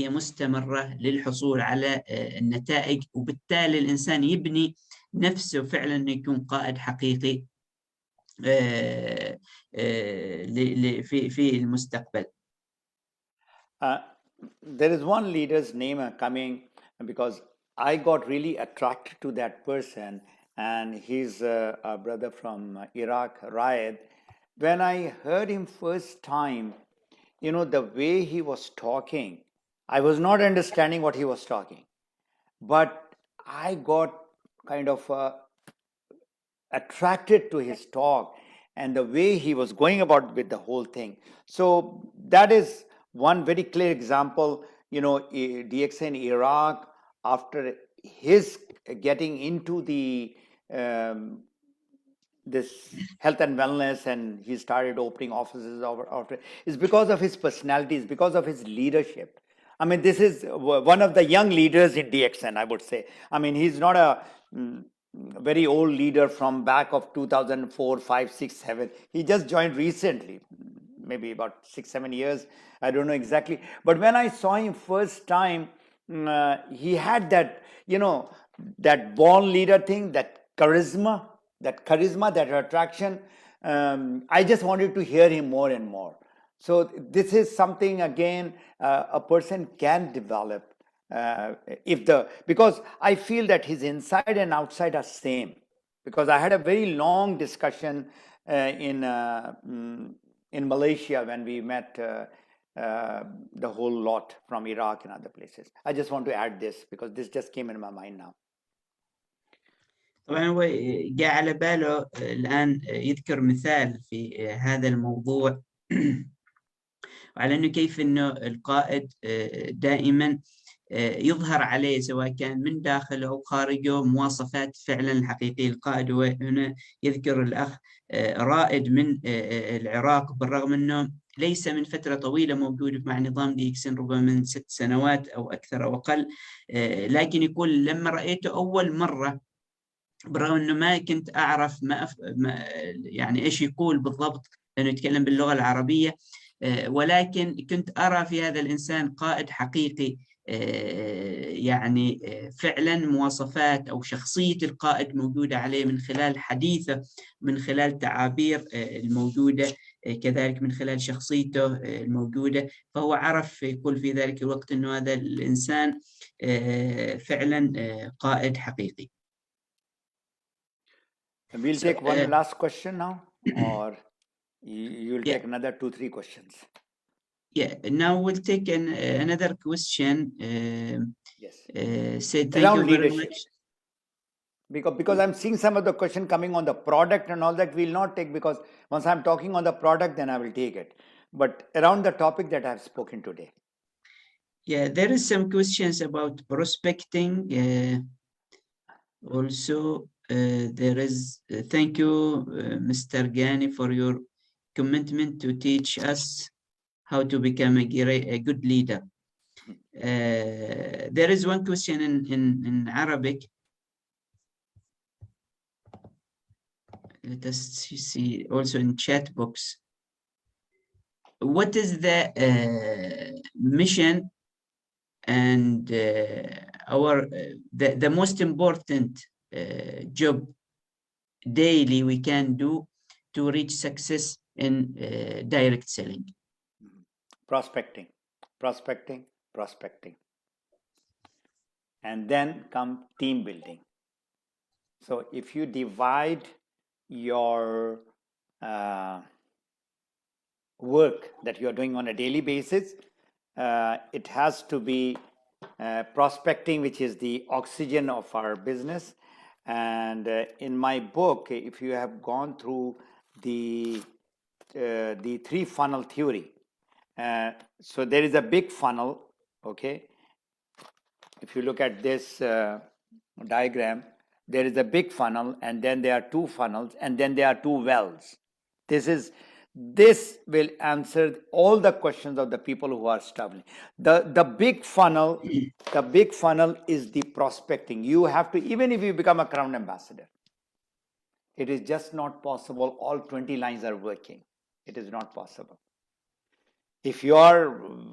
مستمرة للحصول على النتائج، وبالتالي الإنسان يبني نفسه فعلا أنه يكون قائد حقيقي في المستقبل. There is one leader's name coming because I got really attracted to that person, and he's a brother from Iraq, Raed. When I heard him first time, you know, the way he was talking, I was not understanding what he was talking, but I got kind of attracted to his talk and the way he was going about with the whole thing. So that is one very clear example. You know, DXN Iraq, after his getting into the this health and wellness, and he started opening offices after, is because of his personality, is because of his leadership. I mean, this is one of the young leaders in DXN, I would say. I mean, he's not a very old leader from back of 2004, 5, 6, 7. He just joined recently, maybe about 6, 7 years. I don't know exactly. But when I saw him first time, he had that, that born leader thing, that charisma, that attraction. I just wanted to hear him more and more. So this is something, again, a person can develop because I feel that his inside and outside are same. Because I had a very long discussion in Malaysia when we met the whole lot from Iraq and other places. I just want to add this because this just came in my mind now. طبعا هو جاء على باله الآن يذكر مثال في هذا الموضوع وعلى أنه كيف أنه القائد دائما يظهر عليه سواء كان من داخله أو خارجه مواصفات فعلا الحقيقية. القائد هنا يذكر الأخ رائد من العراق، بالرغم أنه ليس من فترة طويلة موجود مع نظام ديكسن، ربما من 6 سنوات أو أكثر أو أقل، لكن يقول لما رأيته أول مرة بالرغم أنه ما كنت أعرف يعني إيش يقول بالضبط لأنه يتكلم باللغة العربية، ولكن كنت أرى في هذا الإنسان قائد حقيقي، يعني فعلا مواصفات أو شخصية القائد موجودة عليه من خلال حديثه، من خلال تعابير الموجودة، كذلك من خلال شخصيته الموجودة. فهو عرف يقول في ذلك الوقت أنه هذا الإنسان فعلا قائد حقيقي. We'll take one last question now, or you'll take another 2-3 questions. Yeah, now we'll take another question. Yes. Say thank you very much. Because I'm seeing some of the question coming on the product and all that, we'll not take, because once I'm talking on the product, then I will take it. But around the topic that I've spoken today. Yeah, there is some questions about prospecting. Also, there is, thank you, Mr. Ghani, for your commitment to teach us how to become a good leader. There is one question in Arabic. Let us see also in chat box. What is the mission and the most important job daily we can do to reach success in direct selling? Prospecting. And then come team building. So if you divide your work that you are doing on a daily basis, it has to be prospecting, which is the oxygen of our business. And in my book, if you have gone through the 3 funnel theory, so there is a big funnel, okay? If you look at this diagram, there is a big funnel, and then there are 2 funnels, and then there are 2 wells. This will answer all the questions of the people who are struggling. The big funnel is the prospecting. You have to, even if you become a Crown Ambassador, it is just not possible all 20 lines are working. It is not possible. If you are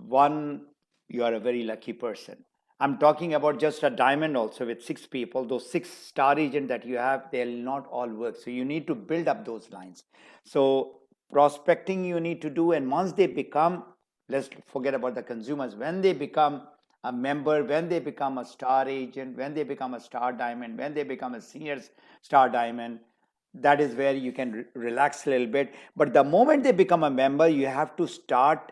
one, you are a very lucky person. I'm talking about just a diamond also with 6 people. Those 6 star agents that you have, they'll not all work. So you need to build up those lines. So prospecting you need to do, and once they become, let's forget about the consumers, when they become a member, when they become a star agent, when they become a star diamond, when they become a senior star diamond, that is where you can relax a little bit. But the moment they become a member, you have to start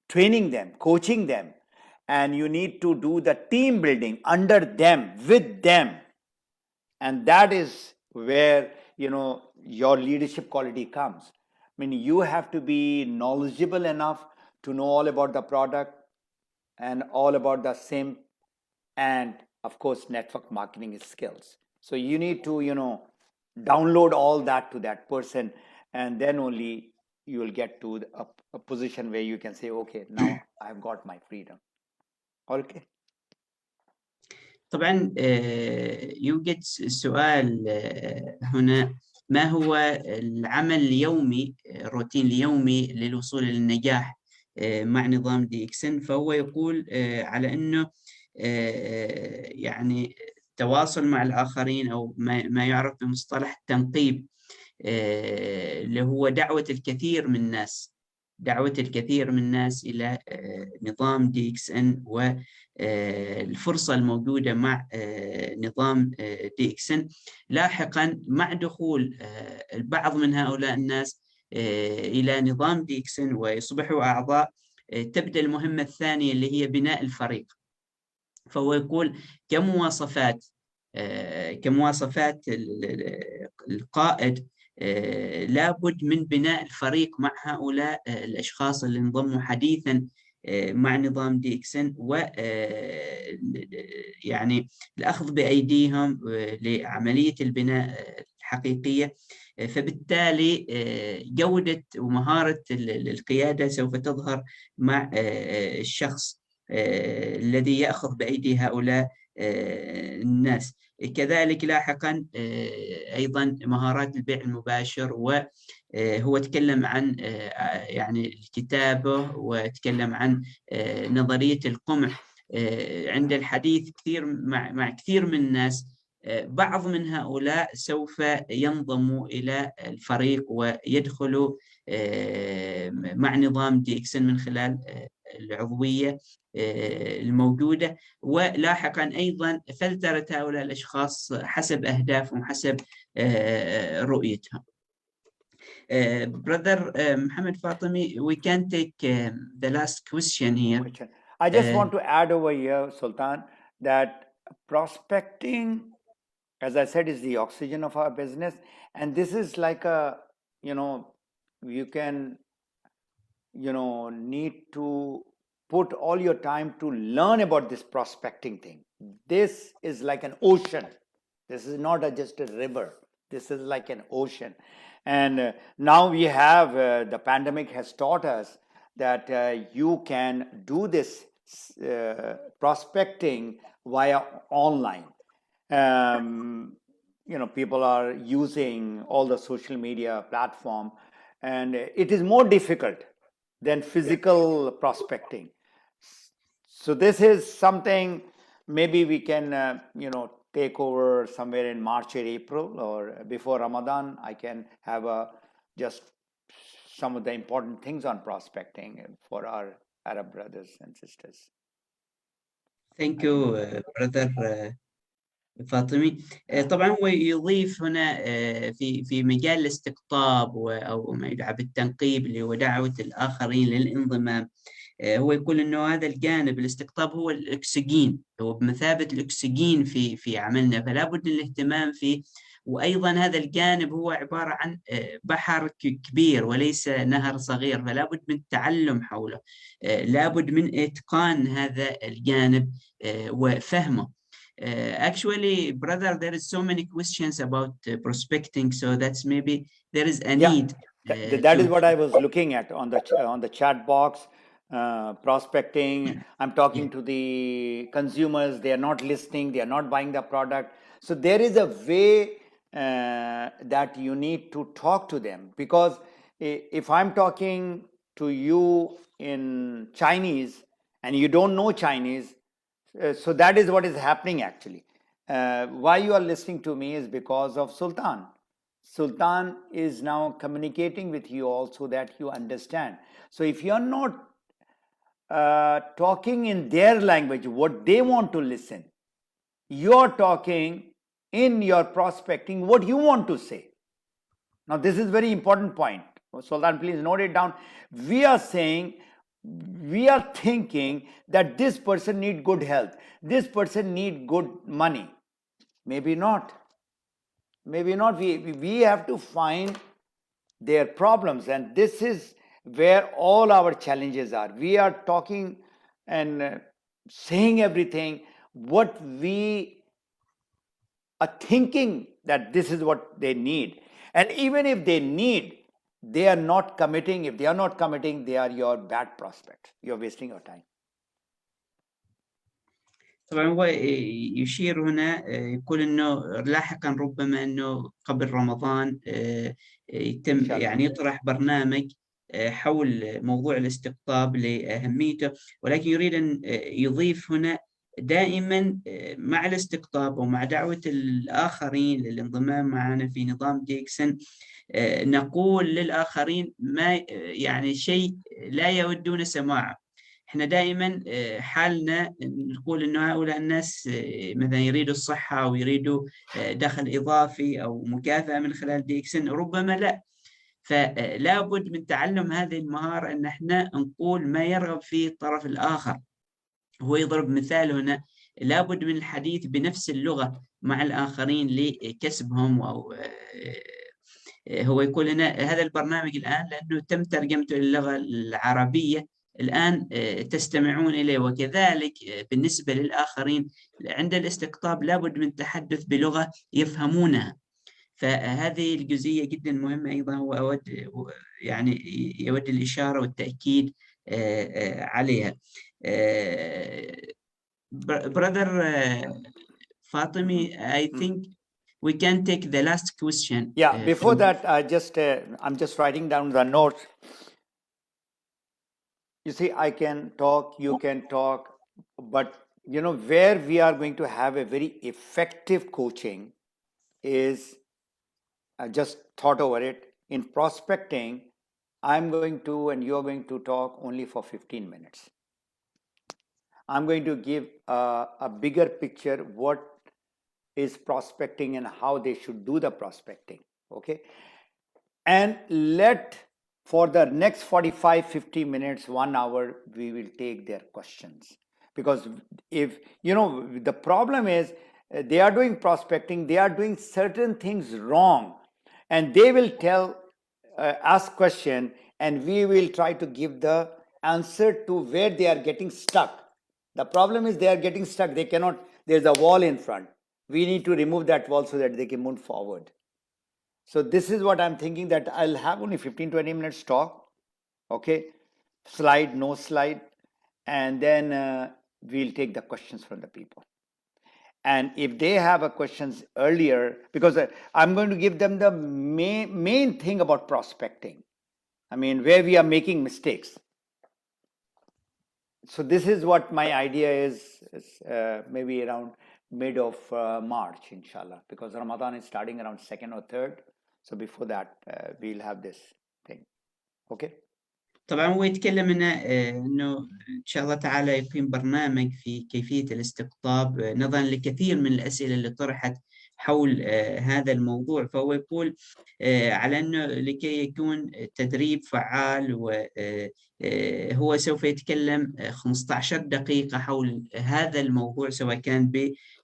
training them, coaching them, and you need to do the team building under them, with them. And that is where, your leadership quality comes. I mean, you have to be knowledgeable enough to know all about the product and all about the SIM, and of course, network marketing skills. So you need to, download all that to that person, and then only you will get to a position where you can say, okay, now I've got my freedom. Okay. طبعا يوجد سؤال هنا: ما هو العمل اليومي، الروتين اليومي للوصول للنجاح مع نظام DXN. فهو يقول على أنه يعني التواصل مع الآخرين أو ما يعرف بمصطلح التنقيب، اللي هو دعوة الكثير من الناس إلى نظام DXN، والفرصة الموجودة مع نظام DXN. لاحقا مع دخول البعض من هؤلاء الناس إلى نظام DXN ويصبحوا أعضاء، تبدأ المهمة الثانية اللي هي بناء الفريق. فهو يقول كمواصفات القائد لابد من بناء الفريق مع هؤلاء الأشخاص اللي انضموا حديثا مع نظام DXN، و يعني الأخذ بأيديهم لعملية البناء الحقيقية. فبالتالي جودة ومهارة القيادة سوف تظهر مع الشخص الذي يأخذ بأيدي هؤلاء الناس. كذلك لاحقا أيضا مهارات البيع المباشر، وهو تكلم عن يعني الكتابة، وتكلم عن نظرية القمع. عند الحديث كثير مع كثير من الناس، بعض من هؤلاء سوف ينضموا إلى الفريق ويدخلوا مع نظام DXN من خلال العضوية الموجودة. ولاحقا أيضا فلترة هؤلاء الأشخاص حسب أهدافهم، حسب رؤيتهم. Brother Muhammad Fatemi, we can take the last question here. I just want to add over here, Sultan, that prospecting, as I said, is the oxygen of our business. And this is like a, you can, need to put all your time to learn about this prospecting thing. This is like an ocean. This is not just a river. This is like an ocean. And now we have, the pandemic has taught us that you can do this prospecting via online. People are using all the social media platform, and it is more difficult than physical prospecting. So this is something maybe we can, take over somewhere in March or April, or before Ramadan. I can have just some of the important things on prospecting for our Arab brothers and sisters. Thank you, brother فاطمي. طبعا هو يضيف هنا في مجال الاستقطاب أو ما يدعى بالتنقيب، اللي هو دعوة الآخرين للانضمام. هو يقول إنه هذا الجانب الاستقطاب هو الأكسجين، هو بمثابة الأكسجين في عملنا، فلا بد من الاهتمام فيه. وأيضا هذا الجانب هو عبارة عن بحر كبير وليس نهر صغير، فلا بد من التعلم حوله، لا بد من إتقان هذا الجانب وفهمه. Actually, brother, there is so many questions about prospecting, so that's maybe there is a need. That is what I was looking at on the chat box. Prospecting, I'm talking to the consumers, they are not listening, they are not buying the product. So there is a way that you need to talk to them, because if I'm talking to you in Chinese and you don't know Chinese, so that is what is happening actually. Why you are listening to me is because of Sultan. Sultan is now communicating with you all so that you understand. So if you are not talking in their language, what they want to listen, you're talking in your prospecting what you want to say. Now this is very important point. Sultan, please note it down. We are thinking that this person need good health, this person need good money. Maybe not. We have to find their problems, and this is where all our challenges are. We are talking and saying everything what we are thinking that this is what they need. And even if they need, they are not committing. If they are not committing, they are your bad prospects. You're wasting your time. طبعا هو يشير هنا، يقول انه لاحقا ربما انه قبل رمضان يتم يعني يطرح برنامج حول موضوع الاستقطاب لأهميته، ولكن يريد أن يضيف هنا دائما مع الاستقطاب ومع دعوة الآخرين للانضمام معنا في نظام ديكسن نقول للآخرين ما يعني شيء لا يودون سماعه. احنا دائما حالنا نقول انه هؤلاء الناس مثلا يريدوا الصحة او يريدوا دخل اضافي او مكافأة من خلال ديكسن، ربما لا. فلا بد من تعلم هذه المهارة ان احنا نقول ما يرغب فيه الطرف الاخر. هو يضرب مثال هنا، لا بد من الحديث بنفس اللغة مع الآخرين لكسبهم، أو هو يقول هنا هذا البرنامج الآن لأنه تم ترجمته للغة العربية الآن تستمعون إليه، وكذلك بالنسبة للآخرين عند الاستقطاب لابد من التحدث بلغة يفهمونها. فهذه الجزئية جدا مهمة أيضا، وأود يعني يود الإشارة والتأكيد عليها. Brother Fatimi, I think we can take the last question. Yeah, before that, I'm just writing down the notes. You see, I can talk, you can talk, but where we are going to have a very effective coaching is, I just thought over it, in prospecting, I'm going to and you're going to talk only for 15 minutes. I'm going to give a bigger picture what is prospecting and how they should do the prospecting, okay? And for the next 45-50 minutes, 1 hour, we will take their questions. Because if, the problem is they are doing prospecting, they are doing certain things wrong, and they will ask question, and we will try to give the answer to where they are getting stuck. The problem is they are getting stuck. They cannot, there's a wall in front. We need to remove that wall so that they can move forward. So this is what I'm thinking, that I'll have only 15-20 minutes talk, okay? Slide, no slide, and then we'll take the questions from the people. And if they have a questions earlier, because I'm going to give them the main thing about prospecting. I mean, where we are making mistakes. So this is what my idea is maybe around mid of March, inshallah, because Ramadan is starting around 2nd or 3rd. So before that, we'll have this thing. Okay? طبعا هو يتكلم انه ان شاء الله تعالى يقيم برنامج في كيفية الاستقطاب نظرا لكثير من الأسئلة اللي طرحت حول هذا الموضوع. فهو يقول على انه لكي يكون تدريب فعال، وهو سوف يتكلم 15 دقيقة حول هذا الموضوع، سواء كان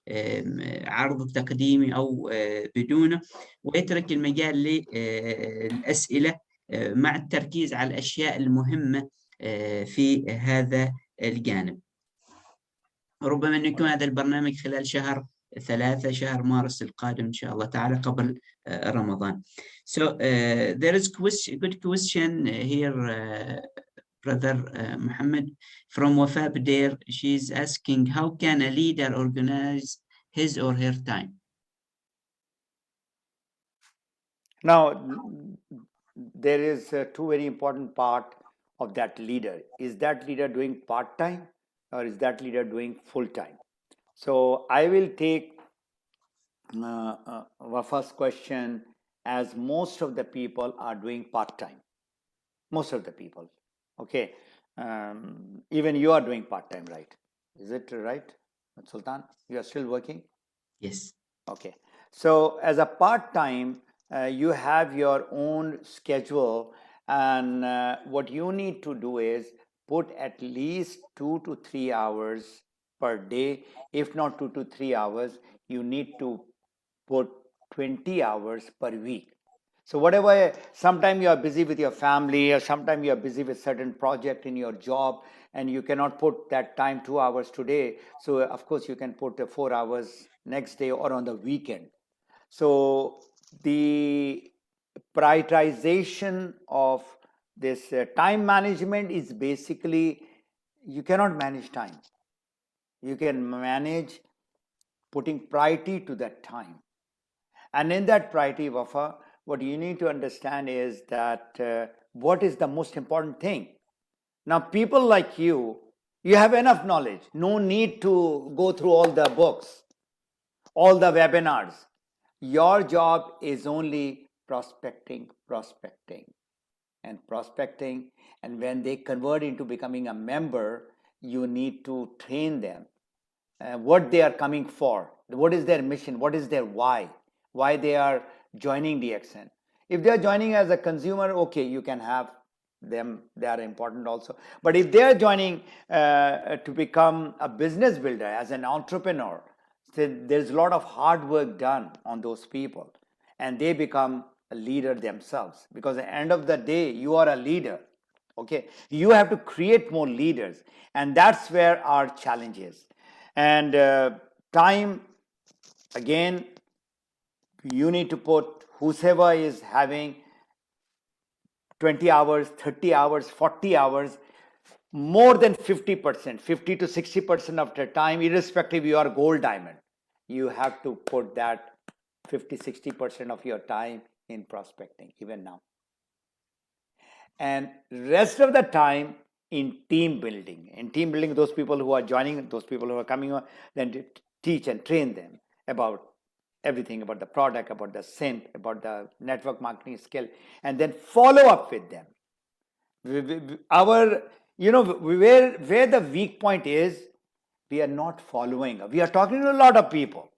بعرض تقديمي او بدونه، ويترك المجال للأسئلة مع التركيز على الأشياء المهمة في هذا الجانب. ربما أن يكون هذا البرنامج خلال شهر 3 شهر مارس القادم إن شاء الله تعالى قبل رمضان. So there is good question here, brother Muhammad from Wafa Bdair. She's asking, how can a leader organize his or her time? Now, there is two very important part of that leader. Is that leader doing part-time or is that leader doing full-time? So I will take Wafa's question as most of the people are doing part-time. Most of the people, okay? Even you are doing part-time, right? Is it right, Sultan? You are still working? Yes. Okay. So as a part-time, you have your own schedule, and what you need to do is put at least 2 to 3 hours per day. If not 2 to 3 hours, you need to put 20 hours per week. So whatever, sometimes you are busy with your family, or sometimes you are busy with certain project in your job, and you cannot put that time 2 hours today. So of course you can put 4 hours next day or on the weekend. So the prioritization of this time management is basically, you cannot manage time. You can manage putting priority to that time. And in that priority, Wafa, what you need to understand is that what is the most important thing. Now, people like you have enough knowledge. No need to go through all the books, all the webinars. Your job is only prospecting. And when they convert into becoming a member, you need to train them what they are coming for, what is their mission, what is their why they are joining DXN. If they are joining as a consumer, okay, you can have them, they are important also. But if they are joining to become a business builder, as an entrepreneur, there's a lot of hard work done on those people, and they become a leader themselves, because at the end of the day, you are a leader. Okay, you have to create more leaders, and that's where our challenge is. And time, again, you need to put, whoever is having 20 hours, 30 hours, 40 hours, more than 50%, 50 to 60% of the time, irrespective you are gold, diamond, you have to put that 50, 60% of your time in prospecting, even now. And rest of the time in team building. In team building, those people who are joining, those people who are coming on, then to teach and train them about everything, about the product, about the scent, about the network marketing skill, and then follow up with them. Our, where the weak point is, we are not following up. We are talking to a lot of people.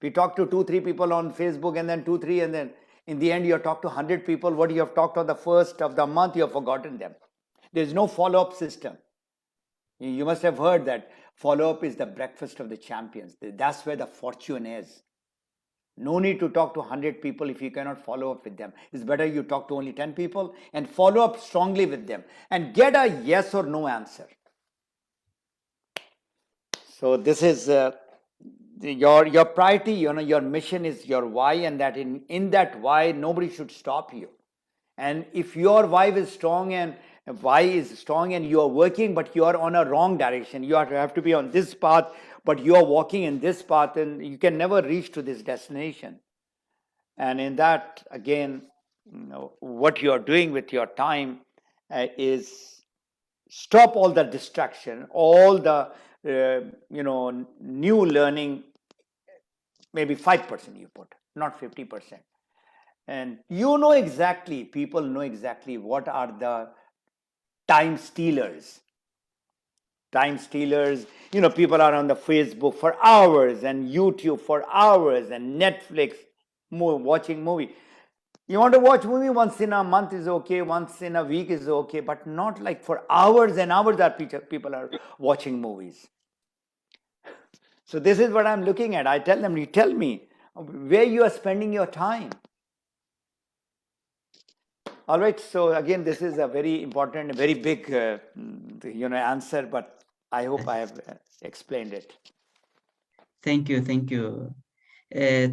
We talk to 2-3 people on Facebook, and then 2-3, and then in the end, you talk to 100 people. What you have talked on the first of the month, you have forgotten them. There's no follow-up system. You must have heard that follow-up is the breakfast of the champions. That's where the fortune is. No need to talk to 100 people if you cannot follow up with them. It's better you talk to only 10 people and follow up strongly with them and get a yes or no answer. So this is your priority, your mission is your why, and that in that why, nobody should stop you. And if your why is strong and you are working, but you are on a wrong direction, you have to be on this path, but you are walking in this path, and you can never reach to this destination. And in that, again, what you are doing with your time is stop all the distraction, all the new learning. Maybe 5% you put, not 50%. And people know exactly what are the time stealers. People are on the Facebook for hours, and YouTube for hours, and Netflix, watching movie. You want to watch movie once in a month is okay, once in a week is okay, but not like for hours and hours that people are watching movies. So this is what I'm looking at. I tell them, you tell me where you are spending your time. All right. So again, this is a very important, very big, answer, but I hope I have explained it. Thank you.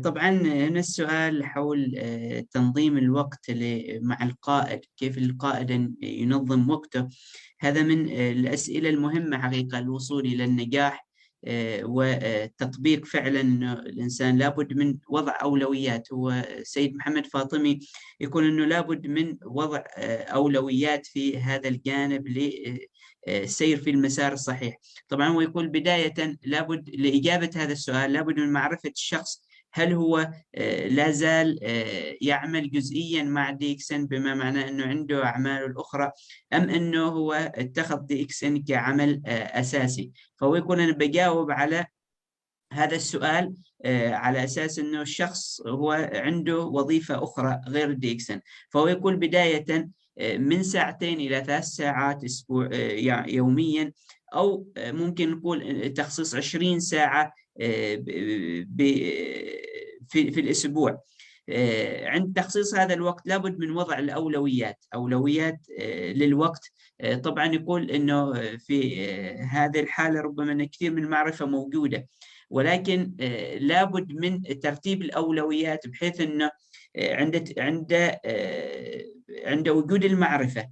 طبعا هنا السؤال حول تنظيم الوقت مع القائد، كيف القائد ينظم وقته. هذا من الأسئلة المهمة حقيقة الوصول إلى النجاح وتطبيق فعلا أنه الإنسان لابد من وضع أولويات. هو سيد محمد فاطمي يقول أنه لابد من وضع أولويات في هذا الجانب للسير في المسار الصحيح. طبعا هو يقول بداية لابد لإجابة هذا السؤال لابد من معرفة الشخص، هل هو لا زال يعمل جزئيا مع DXN بما معناه أنه عنده أعماله الأخرى، أم أنه هو اتخذ DXN كعمل أساسي. فهو يقول أنا بجاوب على هذا السؤال على أساس أنه الشخص هو عنده وظيفة أخرى غير DXN. فهو يقول بداية من 2 إلى 3 ساعات يوميا، أو ممكن نقول تخصيص 20 ساعة في الأسبوع. عند تخصيص هذا الوقت لابد من وضع أولويات للوقت. طبعا يقول أنه في هذه الحالة ربما أن كثير من المعرفة موجودة، ولكن لابد من ترتيب الأولويات بحيث أنه عند وجود المعرفة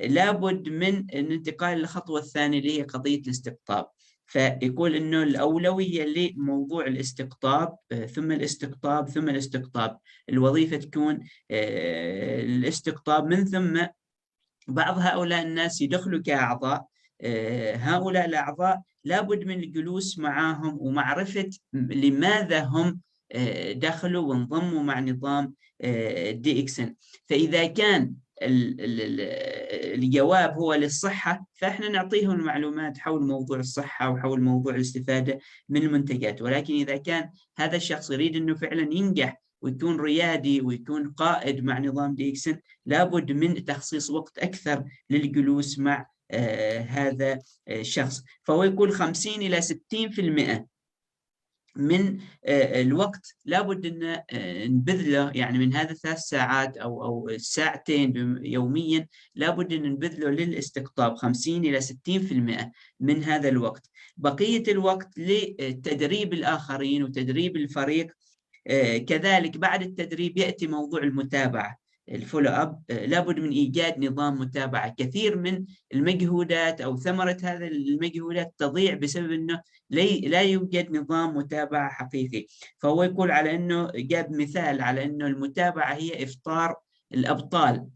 لابد من الانتقال للخطوة الثانية اللي هي قضية الاستقطاب. فيقول أنه الأولوية لموضوع الاستقطاب ثم الاستقطاب. الوظيفة تكون الاستقطاب، من ثم بعض هؤلاء الناس يدخلوا كأعضاء. هؤلاء الأعضاء لابد من الجلوس معهم ومعرفة لماذا هم دخلوا وانضموا مع نظام DXN. فإذا كان الجواب هو للصحة، فإحنا نعطيهم المعلومات حول موضوع الصحة وحول موضوع الاستفادة من المنتجات. ولكن إذا كان هذا الشخص يريد أنه فعلا ينجح ويكون ريادي ويكون قائد مع نظام DXN، لابد من تخصيص وقت أكثر للجلوس مع هذا الشخص. فهو يقول 50 إلى 60% من الوقت لابد أن نبذله، يعني من هذا 3 ساعات أو ساعتين يوميا لابد أن نبذله للاستقطاب. 50 إلى 60% من هذا الوقت. بقية الوقت لتدريب الآخرين وتدريب الفريق. كذلك بعد التدريب يأتي موضوع المتابعة، الفولو أب. لابد من إيجاد نظام متابعة. كثير من المجهودات أو ثمرة هذه المجهودات تضيع بسبب أنه لا يوجد نظام متابعة حقيقي. فهو يقول على أنه جاب مثال على أنه المتابعة هي إفطار الأبطال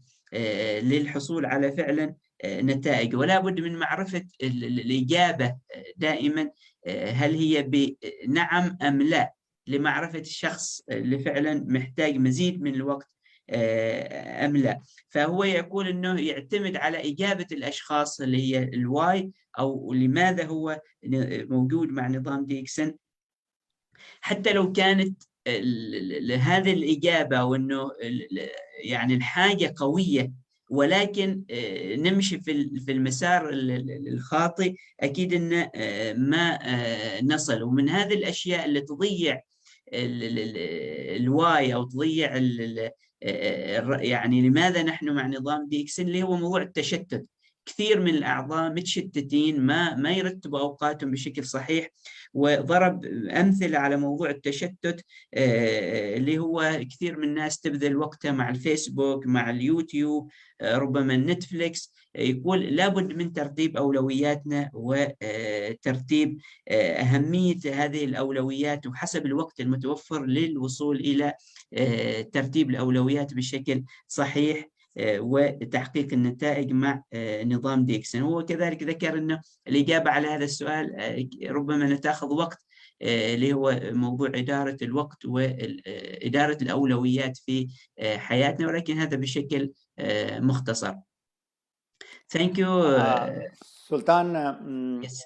للحصول على فعلا نتائج. ولا بد من معرفة الإجابة دائما، هل هي بنعم أم لا، لمعرفة الشخص اللي فعلا محتاج مزيد من الوقت أم لا. فهو يقول أنه يعتمد على إجابة الأشخاص اللي هي الواي، أو لماذا هو موجود مع نظام DXN. حتى لو كانت هذه الإجابة وأنه يعني الحاجة قوية، ولكن نمشي في المسار الخاطئ، أكيد أن ما نصل. ومن هذه الأشياء اللي تضيع الواي أو تضيع يعني لماذا نحن مع نظام DXN، اللي هو موضوع التشتت. كثير من الأعضاء متشتتين، ما يرتبوا أوقاتهم بشكل صحيح. وضرب أمثلة على موضوع التشتت، اللي هو كثير من الناس تبذل وقتها مع الفيسبوك، مع اليوتيوب، ربما النتفليكس. يقول لابد من ترتيب أولوياتنا وترتيب أهمية هذه الأولويات وحسب الوقت المتوفر للوصول إلى ترتيب الأولويات بشكل صحيح وتحقيق النتائج مع نظام DXN. هو كذلك ذكر أنه الإجابة على هذا السؤال ربما تأخذ وقت، اللي هو موضوع إدارة الوقت وإدارة الأولويات في حياتنا، ولكن هذا بشكل مختصر. Thank you. Sultan, Yes.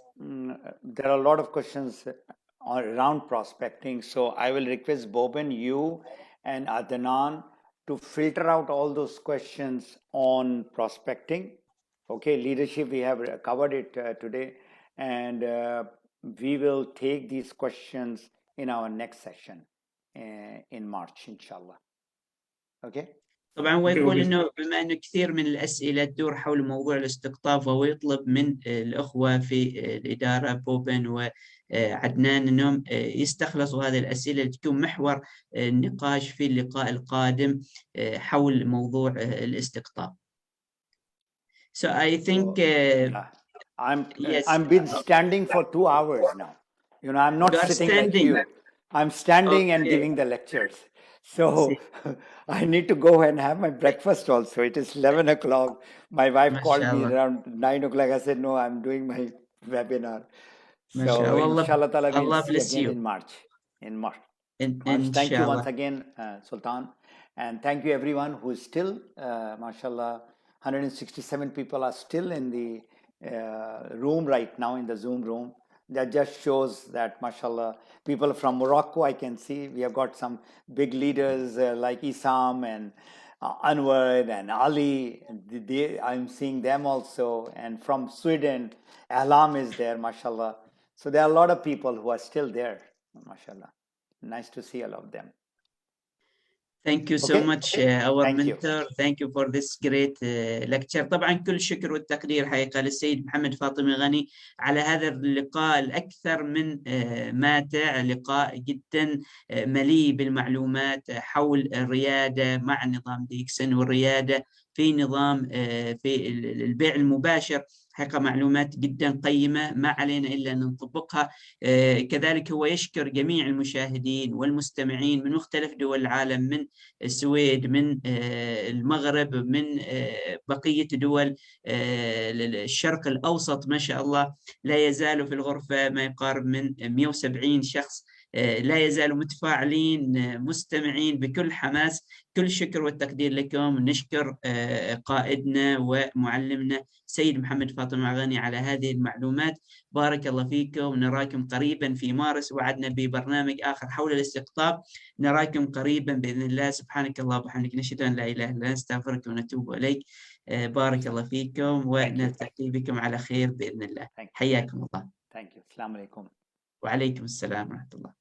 there are a lot of questions around prospecting. So I will request Boban, you and Adnan to filter out all those questions on prospecting. Okay, leadership, we have covered it today, and we will take these questions in our next session in March, inshallah. Okay. طبعا هو يقول انه بما انه كثير من الاسئله تدور حول موضوع الاستقطاب، فهو يطلب من الاخوه في الاداره بوبن وعدنان انهم يستخلصوا هذه الاسئله لتكون محور النقاش في اللقاء القادم حول موضوع الاستقطاب. So I think yes. I'm been standing for 2 hours now. You know, I'm not sitting like you. I'm standing and giving the lectures. So I need to go and have my breakfast also. It is 11 o'clock. My wife called me around 9 o'clock. I said, no, I'm doing my webinar. So inshallah ta'ala, we'll see again in March. Thank you once again, Sultan. And thank you everyone who is still, mashallah, 167 people are still in the room right now, in the Zoom room. That just shows that, mashallah, people from Morocco, I can see. We have got some big leaders like Isam and Anwar and Ali. I'm seeing them also. And from Sweden, Ahlam is there, mashallah. So there are a lot of people who are still there, mashallah. Nice to see all of them. Thank you so much, our mentor. Thank you for this great lecture. طبعا كل الشكر والتقدير حقيقة للسيد محمد فاطمي غني على هذا اللقاء الأكثر من ماتع، لقاء جدا مليء بالمعلومات حول الريادة مع نظام DXN والريادة في نظام في البيع المباشر. حقيقة معلومات جدا قيمة ما علينا إلا أن نطبقها. كذلك هو يشكر جميع المشاهدين والمستمعين من مختلف دول العالم، من السويد، من المغرب، من بقية دول الشرق الأوسط. ما شاء الله لا يزال في الغرفة ما يقارب من 170 شخص لا يزالوا متفاعلين مستمعين بكل حماس. كل شكر والتقدير لكم. نشكر قائدنا ومعلمنا سيد محمد فاطم عغاني على هذه المعلومات. بارك الله فيكم. نراكم قريبا في مارس، وعدنا ببرنامج آخر حول الاستقطاب. نراكم قريبا بإذن الله. سبحانك اللهم وبحمدك، نشهد أن لا إله إلا أنت، نستغفرك ونتوب إليك. بارك الله فيكم، ونلتقي بكم على خير بإذن الله. حياكم الله. Thank you. Assalamu alaikum. وعليكم السلام ورحمة الله.